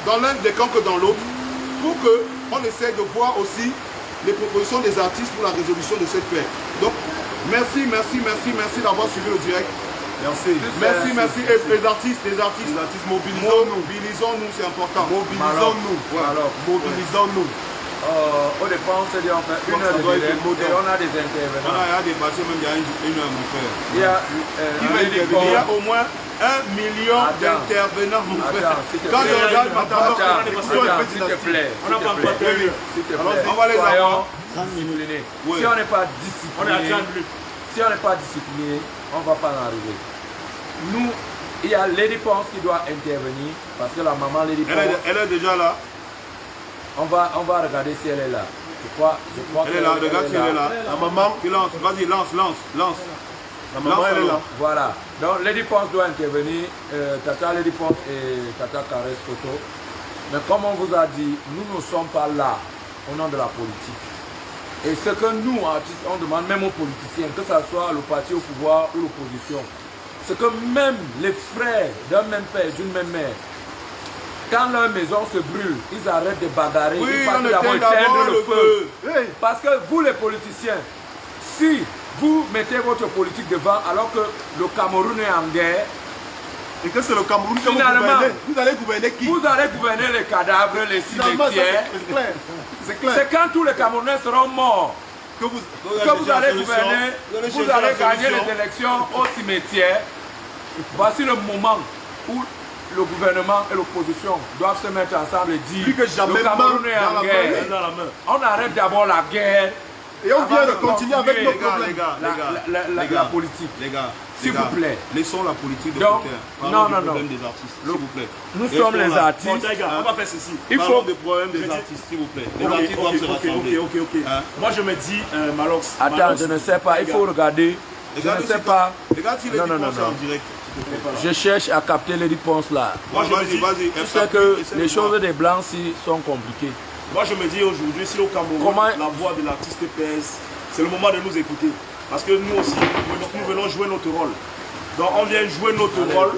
dans l'un des camps que dans l'autre, pour qu'on essaie de voir aussi les propositions des artistes pour la résolution de cette paix. Donc, merci d'avoir suivi le direct. Merci. Et les artistes, mobilisons-nous, c'est important. Mobilisons-nous. Au dépend, on se dit on fait une heure de direct et on a des intervenants. On a dépassé même il y a une heure, mon frère. Il y a, Il y a au moins 1 million d'intervenants, mon frère. Quand je regarde ma s'il te plaît, On n'a pas encore tenu. s'il te plaît, on va les avoir. disciplinés. Ouais. Si on n'est pas On est à 30 discipliné, minutes. si on n'est pas discipliné, on ne va pas en arriver. Nous, il y a Lady Ponce qui doit intervenir parce que la maman Lady Ponce, Elle est déjà là. on va regarder si elle est là. Je crois Elle est là, regarde si elle est là. La maman, Tu lances, vas-y, lance. la maman, elle est là. Voilà. Donc Lady Ponce doit intervenir, Tata Lady Ponce et Tata Caresse Photo. Mais comme on vous a dit, nous ne sommes pas là au nom de la politique. Et ce que nous, artistes, on demande même aux politiciens, que ce soit le parti au pouvoir ou l'opposition, c'est que même les frères d'un même père, d'une même mère, quand leur maison se brûle, ils arrêtent de bagarrer, Oui, ils partent on d'abord éteint éteindre d'abord le le feu. feu. Parce que vous les politiciens, si vous mettez votre politique devant alors que le Cameroun est en guerre, Et que c'est le Cameroun que vous Finalement, gouvernez. Vous allez gouverner qui? vous allez gouverner les cadavres, les Finalement, ça, cimetières. c'est clair. C'est clair. C'est quand tous les Camerounais seront morts Que vous... que vous allez gouverner, vous allez gagner les élections au cimetière. Voici le moment où le gouvernement et l'opposition doivent se mettre ensemble et dire Plus que jamais, le Cameroun est main en dans la guerre. main. Dans la main. On arrête d'abord la guerre. Et on vient avant de continuer avec nos Les gars, problèmes. la politique. Les gars, S'il vous plaît. Laissons la politique de Donc, côté. non, Parlons du non, problème non. des artistes, s'il vous plaît. Nous sommes les Bon, artistes. les gars, on va faire ceci. Il Parlons faut. des problèmes des Je dis- artistes, s'il vous plaît. Les Ok, artistes doivent se ok, rassembler. ok. Hein? Moi, je me dis, Malox. Attends, Malox, je ne sais pas. Il faut regarder. Je Regarde ne si sais pas. Regarde si les Non, gens non, non, sont non. en direct. s'il te plaît. Je cherche à capter les réponses là. Moi, je me dis- Vas-y. Tu sais que les choses des blancs si sont compliquées. Moi, je me dis aujourd'hui, si au Cameroun, Comment- la voix de l'artiste pèse, c'est le moment de nous écouter. Parce que nous aussi, nous venons jouer notre rôle. Donc, on vient jouer notre rôle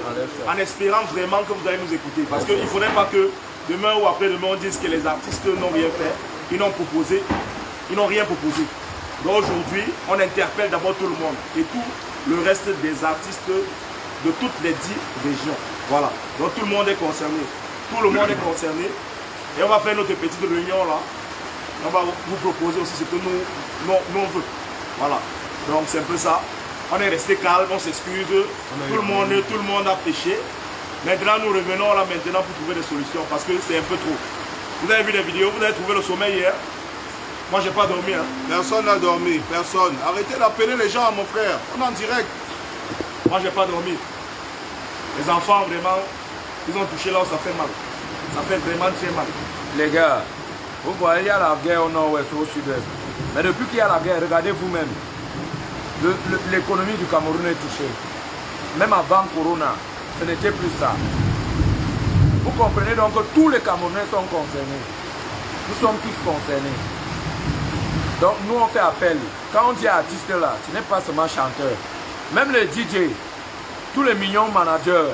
en espérant vraiment que vous allez nous écouter. Parce qu'il ne faudrait pas que demain ou après-demain, on dise que les artistes n'ont rien fait, ils n'ont proposé, ils n'ont rien proposé. Donc, aujourd'hui, on interpelle d'abord tout le monde et tout le reste des artistes de toutes les 10 régions. Voilà. Donc, tout le monde est concerné. Tout le monde est concerné. Et on va faire notre petite réunion là. On va vous proposer aussi ce que nous on veut. Voilà. Donc c'est un peu ça. On est resté calme, on s'excuse. Tout le monde a péché. Maintenant nous revenons là maintenant pour trouver des solutions parce que c'est un peu trop. Vous avez vu les vidéos, vous avez trouvé le sommeil hier. Moi j'ai pas dormi. Hein. Personne n'a dormi, personne. Arrêtez d'appeler les gens, mon frère. On est en direct. Moi j'ai pas dormi. Les enfants vraiment, ils ont touché là où ça fait mal. Ça fait vraiment très mal. Les gars, vous voyez, il y a la guerre au nord-ouest, au sud-est. Mais depuis qu'il y a la guerre, regardez vous-même. L'économie du Cameroun est touchée. Même avant Corona, ce n'était plus ça. Vous comprenez donc que tous les Camerounais sont concernés. Nous sommes tous concernés. Donc nous on fait appel. Quand on dit artiste là, ce n'est pas seulement chanteur. Même les DJ, tous les millions managers,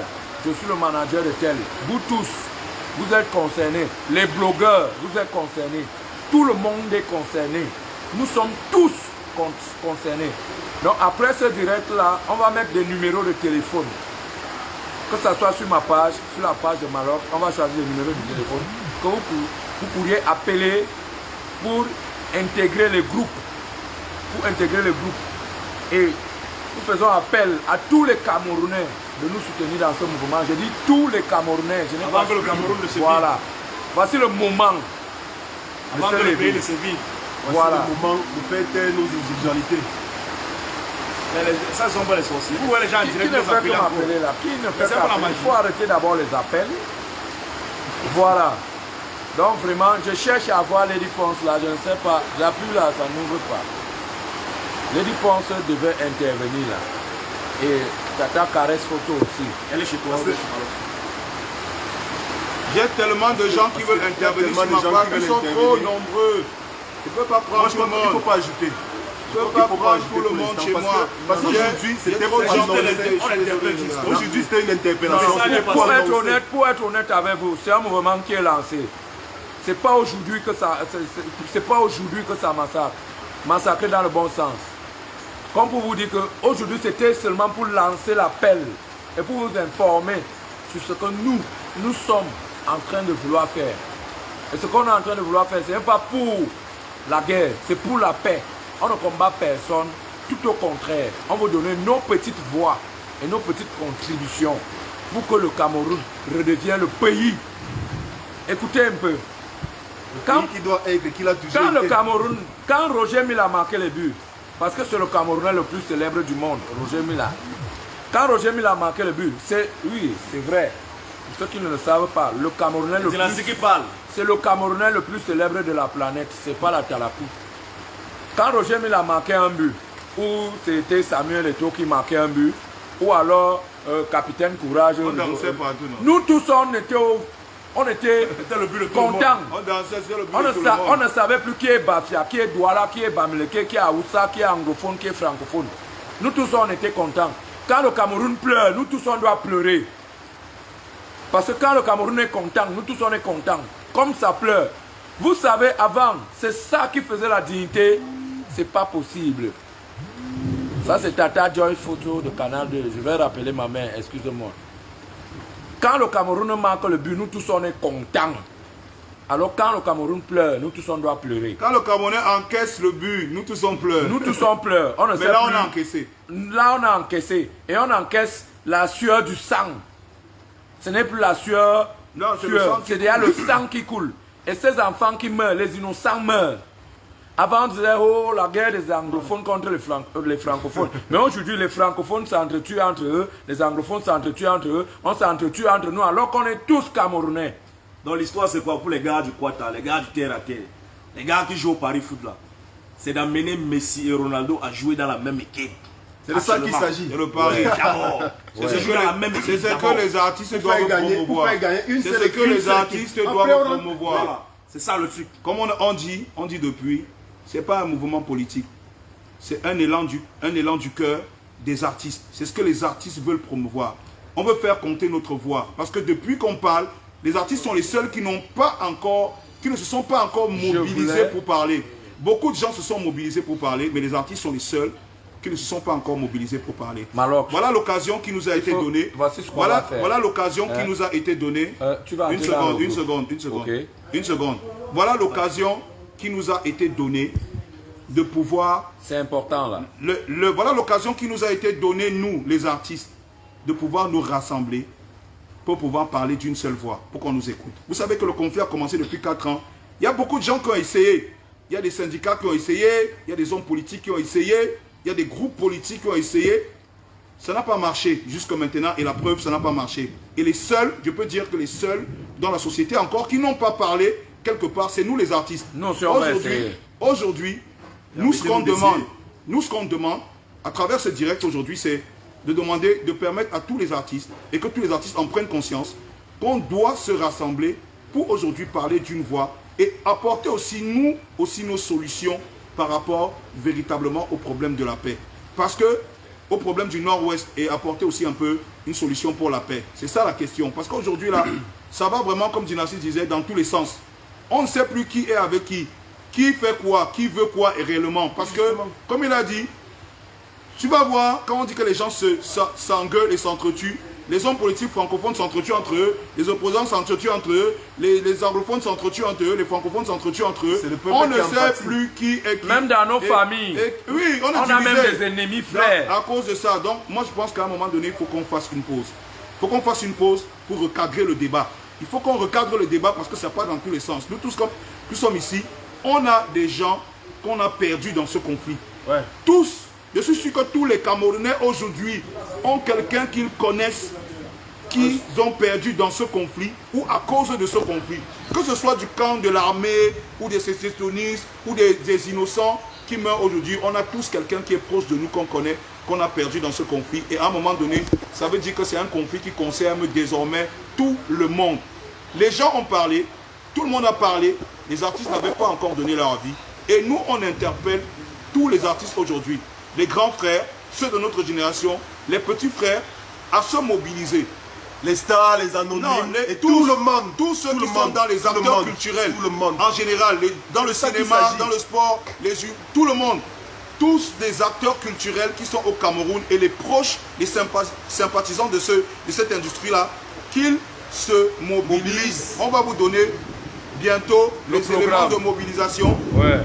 je suis le manager de tel. Vous tous, vous êtes concernés. Les blogueurs, vous êtes concernés. Tout le monde est concerné. Nous sommes tous concernés. Donc après ce direct là, on va mettre des numéros de téléphone. Que ce soit sur ma page, sur la page de Malox, on va choisir le numéro de téléphone que vous pourriez appeler pour intégrer les groupes. Pour intégrer les groupes. Et nous faisons appel à tous les Camerounais de nous soutenir dans ce mouvement. Je dis tous les Camerounais. Je n'ai Avant pas que le dit- Cameroun ne se Voilà. Voici le moment. Avant de que se le pays lever. ne se vide. Voilà. C'est le moment de faire taire nos individualités. Mais ça ne sont pas les sorciers. Vous voyez les gens en Qui direct ne nous fait que appeler encore. m'appeler là? Qui ne fait c'est pas la qu'appeler? magie. Il faut arrêter d'abord les appels. Voilà. Donc vraiment, je cherche à voir Lady Ponce là, je ne sais pas. La pluie là, ça n'ouvre pas. Lady Ponce devait intervenir là. Et Tata Caresse Photo aussi. Elle est chez toi. J'ai tellement de gens qui veulent intervenir sur ma page. Ils sont trop nombreux. Je ne peux pas Moi, prendre je tout le pense qu'il ne faut monde. pas ajouter. Je ne peux pas prendre tout le monde chez moi. Parce qu'aujourd'hui, J'ai c'était trop de pas gens juste qui un veulent on interpelle juste. Aujourd'hui, c'était une interpellation. Non, C'était Pour être annoncer. honnête, pour être honnête avec vous, c'est un mouvement qui est lancé. C'est pas aujourd'hui que ça, c'est pas aujourd'hui que ça massacre. Massacrer dans le bon sens. Comme pour vous dire que aujourd'hui c'était seulement pour lancer l'appel et pour vous informer sur ce que nous sommes en train de vouloir faire. Et ce qu'on est en train de vouloir faire, ce n'est pas pour la guerre, c'est pour la paix. On ne combat personne, tout au contraire. On veut donner nos petites voix et nos petites contributions pour que le Cameroun redevienne le pays. Écoutez un peu. Quand, qui doit être, qui l'a toujours quand le été. Cameroun, quand Roger Mila a marqué les buts, parce que c'est le Camerounais le plus célèbre du monde, Roger Mila. Quand Roger Mila a marqué le but, oui, c'est vrai. Pour ceux qui ne le savent pas, le Camerounais le C'est plus... qui parle. C'est le Camerounais le plus célèbre de la planète, c'est pas la Talakou. Quand Roger Mila a marqué un but, ou c'était Samuel Eto'o qui marquait un but, ou alors Capitaine Courage. On dansait partout, non? Nous tous, on était le but de tout le monde. contents. On dansait, c'était le but de tout le On monde. ne savait plus qui est Bafia, qui est Douala, qui est Bamileke, qui est Aoussa, qui est anglophone, qui est francophone. Nous tous, on était contents. Quand le Cameroun pleure, nous tous, on doit pleurer. Parce que quand le Cameroun est content, nous tous, on est contents. Comme ça pleure. Vous savez, avant, c'est ça qui faisait la dignité. C'est pas possible. Ça, c'est Tata Joy Photo de Canal 2. Je vais rappeler ma mère, excusez-moi. Quand le Cameroun marque le but, nous tous, on est contents. Alors quand le Cameroun pleure, nous tous, on doit pleurer. Quand le Camerounais encaisse le but, nous tous on pleure. Nous tous, on pleure. On ne Mais sait là, plus. on a encaissé. Là, on a encaissé. Et on encaisse la sueur du sang. Ce n'est plus la sueur. Non, c'est le sang qui C'est déjà le sang qui coule. Et ces enfants qui meurent, les innocents meurent. Avant, on disait, oh, la guerre des anglophones contre les francophones. Mais aujourd'hui, les francophones s'entretuent entre eux, les anglophones s'entretuent entre eux, on s'entretue entre nous, alors qu'on est tous Camerounais. Donc l'histoire c'est quoi pour les gars du Quata, les gars du terre à terre, les gars qui jouent au Paris Foot là? C'est d'amener Messi et Ronaldo à jouer dans la même équipe. C'est de ça qu'il s'agit. Et le pari. C'est ce que les artistes doivent promouvoir. C'est ce que les artistes doivent promouvoir. Voilà. C'est ça le truc. Comme on dit depuis, c'est pas un mouvement politique. C'est un élan du cœur des artistes. C'est ce que les artistes veulent promouvoir. On veut faire compter notre voix. Parce que depuis qu'on parle, les artistes sont les seuls qui ne se sont pas encore mobilisés pour parler. Beaucoup de gens se sont mobilisés pour parler, mais les artistes sont les seuls qui ne se sont pas encore mobilisés pour parler. Malox. Voilà l'occasion qui nous a été donnée. Voici ce qu'on va faire. Voilà l'occasion qui nous a été donnée. Tu vas Une seconde. Okay. Une seconde. Voilà l'occasion qui nous a été donnée de pouvoir... C'est important là. Voilà l'occasion qui nous a été donnée, nous, les artistes, de pouvoir nous rassembler pour pouvoir parler d'une seule voix, pour qu'on nous écoute. Vous savez que le conflit a commencé depuis 4 ans. Il y a beaucoup de gens qui ont essayé. Il y a des syndicats qui ont essayé, il y a des hommes politiques qui ont essayé, il y a des groupes politiques qui ont essayé. Ça n'a pas marché jusqu'à maintenant et la preuve, ça n'a pas marché. Et les seuls, je peux dire que les seuls dans la société encore qui n'ont pas parlé, quelque part, c'est nous les artistes. Non, si on va essayer. Aujourd'hui, nous ce qu'on demande, à travers ce direct aujourd'hui, c'est de demander, de permettre à tous les artistes, et que tous les artistes en prennent conscience, qu'on doit se rassembler pour aujourd'hui parler d'une voix et apporter aussi nos solutions par rapport véritablement au problème de la paix. Parce que au problème du Nord-Ouest et apporter aussi un peu une solution pour la paix. C'est ça la question. Parce qu'aujourd'hui là, ça va vraiment, comme Dynastie disait, dans tous les sens. On ne sait plus qui est avec qui fait quoi, qui veut quoi et réellement. Parce que, comme il a dit, tu vas voir, quand on dit que les gens s'engueulent et s'entretuent, les hommes politiques francophones s'entretuent entre eux, les opposants s'entretuent entre eux, les anglophones s'entretuent entre eux, les francophones s'entretuent entre eux. On ne sait plus qui est qui. Même dans nos familles. Oui, on a même des ennemis frères. À cause de ça. Donc, moi, je pense qu'à un moment donné, il faut qu'on fasse une pause. Il faut qu'on fasse une pause pour recadrer le débat. Il faut qu'on recadre le débat parce que ça part dans tous les sens. Nous tous, comme nous sommes ici, on a des gens qu'on a perdus dans ce conflit. Ouais. Tous. Je suis sûr que tous les Camerounais aujourd'hui ont quelqu'un qu'ils connaissent, qu'ils ont perdu dans ce conflit ou à cause de ce conflit. Que ce soit du camp de l'armée ou des sécessionnistes ou des innocents qui meurent aujourd'hui, on a tous quelqu'un qui est proche de nous, qu'on connaît, qu'on a perdu dans ce conflit. Et à un moment donné, ça veut dire que c'est un conflit qui concerne désormais tout le monde. Les gens ont parlé, tout le monde a parlé, les artistes n'avaient pas encore donné leur avis. Et nous, on interpelle tous les artistes aujourd'hui. Les grands frères, ceux de notre génération, les petits frères, à se mobiliser. Les stars, les anonymes, et tout le monde. Tous ceux qui sont dans les acteurs culturels, en général, dans le cinéma, dans le sport, tout le monde. Tous des acteurs culturels qui sont au Cameroun et les proches, les sympathisants de cette industrie-là, qu'ils se mobilisent. On va vous donner bientôt Le les éléments programme de mobilisation Ouais.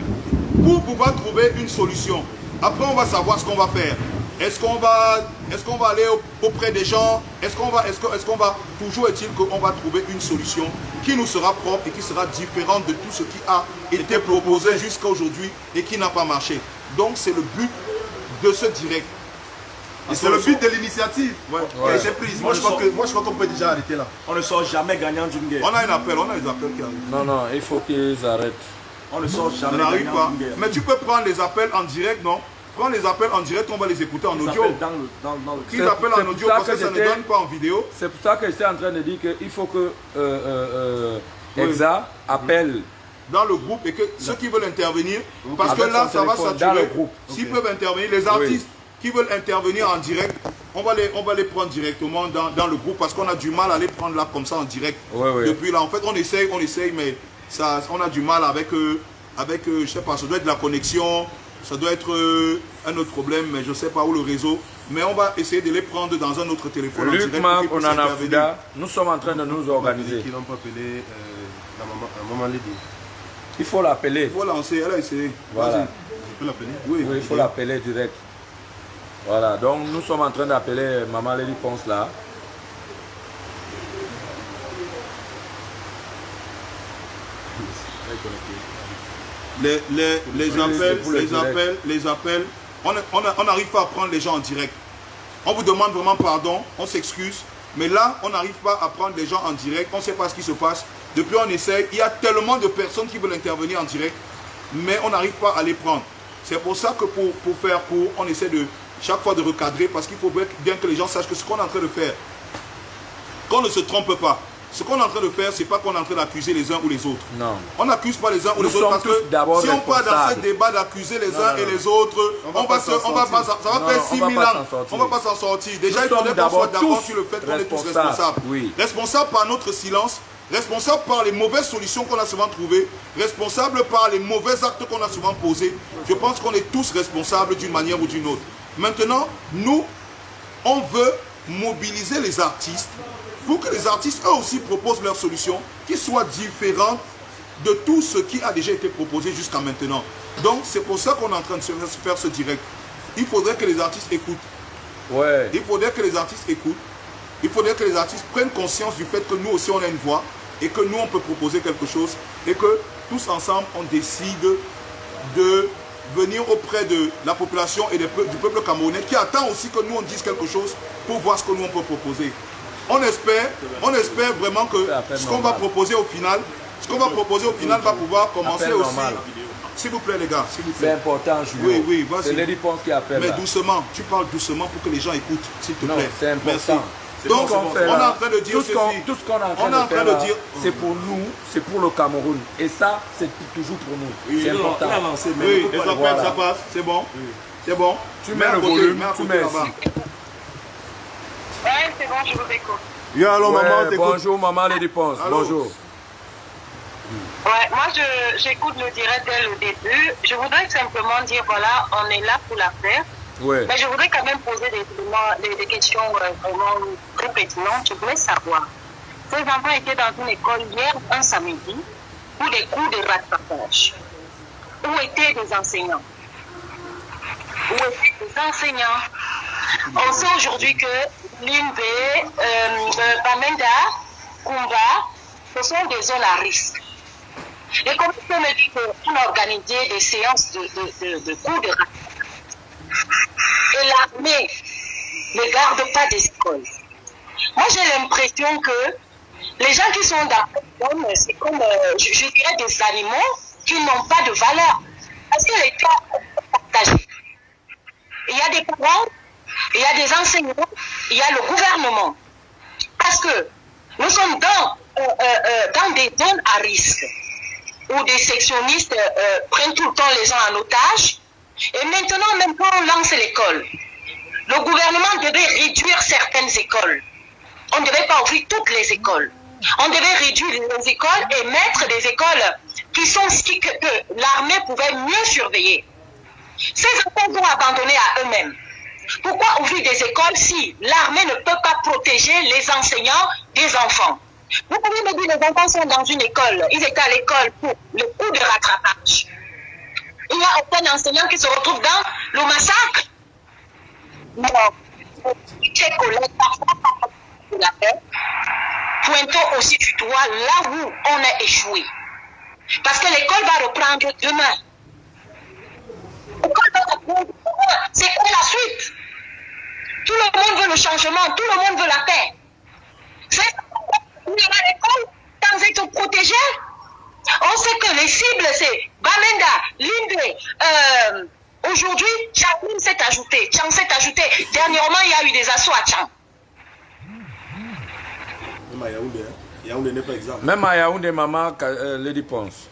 pour pouvoir trouver une solution. Après, on va savoir ce qu'on va faire. Est-ce qu'on va aller auprès des gens? Est-ce qu'on va, toujours est-il qu'on va trouver une solution qui nous sera propre et qui sera différente de tout ce qui a été proposé jusqu'à aujourd'hui et qui n'a pas marché. Donc, c'est le but de ce direct. Et c'est le but de l'initiative Ouais. qui a été prise. Moi, je crois qu'on peut déjà arrêter là. On ne sort jamais gagnant d'une guerre. On a un appel, on a des appels qui arrivent. Non, non, il faut qu'ils arrêtent. On ne sort Ça jamais n'arrive gagnant pas. d'une guerre. Mais tu peux prendre les appels en direct, non? Prends les appels en direct, on va les écouter en Ils audio. appellent dans le... Qu'ils appellent en audio parce que ça ne donne pas en vidéo. C'est pour ça que j'étais en train de dire qu'il faut que EXA appelle. Dans le groupe et que ceux qui veulent intervenir, parce que Avec là son ça va téléphone, dans le saturer, groupe. s'ils peuvent intervenir, les artistes qui veulent intervenir en direct, on va les prendre directement dans le groupe parce qu'on a du mal à les prendre là comme ça en direct. Depuis là, en fait on essaye, mais ça, on a du mal avec, je sais pas, ça doit être la connexion, ça doit être un autre problème, mais je sais pas où le réseau. Mais on va essayer de les prendre dans un autre téléphone en Luc direct. Marc, on en a Fouda, nous sommes en train de nous organiser. Ils n'ont pas appelé la maman Lady. Il faut l'appeler. Il faut lancer, elle a essayé. Voilà. Je peux l'appeler? Oui, Oui, il faut l'appeler direct. Voilà, donc nous sommes en train d'appeler Maman Lady Ponce là. Les appels, on n'arrive pas à prendre les gens en direct. On vous demande vraiment pardon, on s'excuse, mais là, on n'arrive pas à prendre les gens en direct, on ne sait pas ce qui se passe. Depuis, on essaye, il y a tellement de personnes qui veulent intervenir en direct, mais on n'arrive pas à les prendre. C'est pour ça que pour faire court, on essaie de chaque fois de recadrer, parce qu'il faut bien que les gens sachent que ce qu'on est en train de faire, qu'on ne se trompe pas. Ce qu'on est en train de faire, ce n'est pas qu'on est en train d'accuser les uns ou les autres. Non. On n'accuse pas les uns ou les autres parce que si on part dans ce débat d'accuser les uns et les autres, ça va faire 6 000 ans. On ne va pas s'en sortir. Déjà, il faudrait qu'on soit d'accord sur le fait qu'on est tous responsables. Oui. Responsables par notre silence, responsables par les mauvaises solutions qu'on a souvent trouvées, responsables par les mauvais actes qu'on a souvent posés. Je pense qu'on est tous responsables d'une manière ou d'une autre. Maintenant, nous, on veut mobiliser les artistes pour que les artistes, eux aussi, proposent leurs solutions qui soient différentes de tout ce qui a déjà été proposé jusqu'à maintenant. Donc, c'est pour ça qu'on est en train de faire ce direct. Il faudrait que les artistes écoutent. Ouais. Il faudrait que les artistes écoutent. Il faudrait que les artistes prennent conscience du fait que nous aussi, on a une voix et que nous, on peut proposer quelque chose et que tous ensemble, on décide de venir auprès de la population et du peuple camerounais qui attend aussi que nous, on dise quelque chose pour voir ce que nous, on peut proposer. On espère vraiment que ce qu'on va proposer au final, va pouvoir commencer aussi. S'il vous plaît les gars, s'il vous plaît. C'est important, Julien. Oui, vas-y. C'est Lady Ponce qui appelle. Mais là. doucement, tu parles doucement pour que les gens écoutent, s'il te plaît. Non, c'est important. Merci. Donc, on est en train de dire tout ce qu'on est en train de faire, c'est pour nous, c'est pour le Cameroun. Et ça, c'est toujours pour nous. C'est important. Oui, les appels, ça passe, c'est bon. C'est bon. Tu mets le volume, tu mets ici. Ouais, c'est bon, je vous écoute. Yo, allô, maman, t'écoutes. Bonjour, maman Lady Ponce. Bonjour. Ouais, moi j'écoute le direct dès le début. Je voudrais simplement dire, voilà, on est là pour la faire. Ouais. Mais je voudrais quand même poser des questions vraiment très pertinentes. Je voulais savoir, ces enfants étaient dans une école hier, un samedi, pour des cours de rattrapage. Où étaient des enseignants? Où étaient des enseignants? On sait aujourd'hui que l'INV, Bamenda, Kumba, ce sont des zones à risque. Et comme on me dit qu'on a organisé des séances de cours de rattrapage, et l'armée ne garde pas des écoles. Moi, j'ai l'impression que les gens qui sont dans cette zone, c'est comme, je dirais, des animaux qui n'ont pas de valeur. Parce que l'État est partagé. Il y a des parents, il y a des enseignants, il y a le gouvernement. Parce que nous sommes dans des zones à risque, où des sectionnistes prennent tout le temps les gens en otage. Et maintenant, même quand on lance l'école, le gouvernement devait réduire certaines écoles. On ne devait pas ouvrir toutes les écoles. On devait réduire les écoles et mettre des écoles qui sont que l'armée pouvait mieux surveiller. Ces enfants sont abandonnés à eux-mêmes. Pourquoi ouvrir des écoles si l'armée ne peut pas protéger les enseignants des enfants? Vous pouvez me dire, les enfants sont dans une école, ils étaient à l'école pour le coup de rattrapage. Il n'y a aucun enseignant qui se retrouve dans le massacre. Non. Les collègues, pointons aussi du doigt là où on a échoué. Parce que l'école va reprendre demain. C'est quoi la suite? Tout le monde veut le changement, tout le monde veut la paix. C'est à l'école sans être protégé. On sait que les cibles, c'est Bamenda, Linde. Aujourd'hui, Tchang s'est ajouté. Dernièrement, il y a eu des assauts à Tchang. Même à Yaoundé, hein. Yaoundé n'est pas exemple. Même à Yaoundé, maman, Lady Ponce.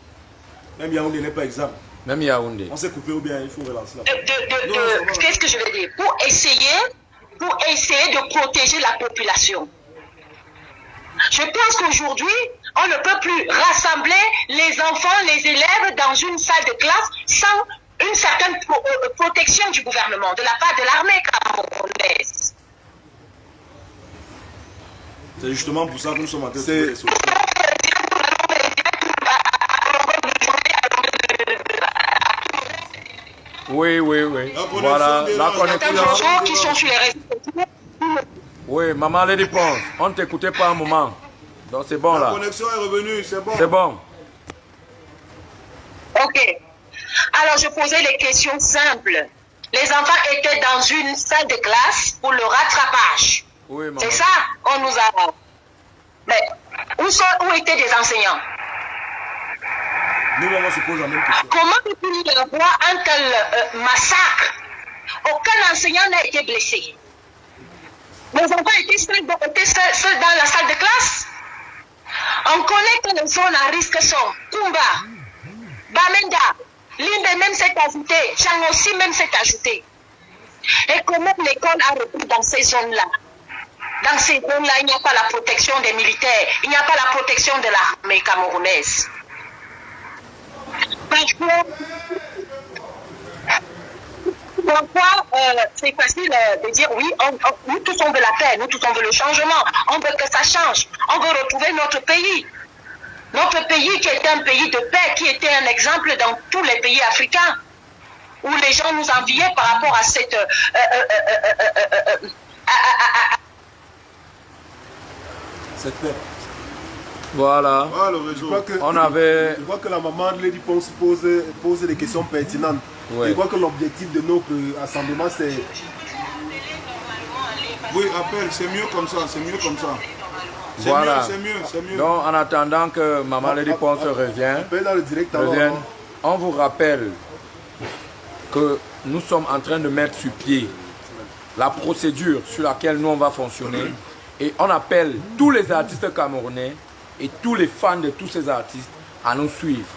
Même Yaoundé n'est pas exemple. Même Yaoundé. On s'est coupé ou bien il faut relancer la Qu'est-ce que je veux dire? Pour essayer de protéger la population. Je pense qu'aujourd'hui, on ne peut plus rassembler les enfants, les élèves dans une salle de classe sans une certaine protection du gouvernement, de la part de l'armée camerounaise. C'est justement pour ça que nous sommes en train de trouver des solutions. Oui. Voilà, la connexion. Qui sont sur les réseaux. Oui, maman Lady Ponce, on ne t'écoutait pas un moment. Donc c'est bon là. La connexion est revenue, c'est bon. C'est bon. Ok. Alors je posais les questions simples. Les enfants étaient dans une salle de classe pour le rattrapage. Oui, maman. C'est ça qu'on nous a... Mais où étaient les enseignants? Nous-mêmes, on se pose la même question. Comment peut-il y avoir un tel massacre? Aucun enseignant n'a été blessé. Les enfants étaient seuls dans la salle de classe. On connaît que les zones à risque sont Kumba, Bamenda, Linde même s'est ajouté, Tchang aussi même s'est ajouté. Et comment l'école a repris dans ces zones-là? Dans ces zones-là, il n'y a pas la protection des militaires, il n'y a pas la protection de l'armée camerounaise. Pourquoi c'est facile de dire oui, nous tous on veut la paix, nous tous on veut le changement, on veut que ça change, on veut retrouver notre pays. Notre pays qui était un pays de paix, qui était un exemple dans tous les pays africains, où les gens nous enviaient par rapport à cette... Cette paix. Voilà. Ah, le réseau. Je crois que la maman de Lady Ponce pose des questions pertinentes. Ouais. Je crois que l'objectif de notre rassemblement, c'est... Oui, appelle, c'est mieux comme ça, c'est mieux comme ça. C'est Voilà. mieux. Donc en attendant que maman Lady Ponce revienne, Dans le direct, alors, on vous rappelle que nous sommes en train de mettre sur pied la procédure sur laquelle nous on va fonctionner et on appelle tous les artistes camerounais et tous les fans de tous ces artistes à nous suivre.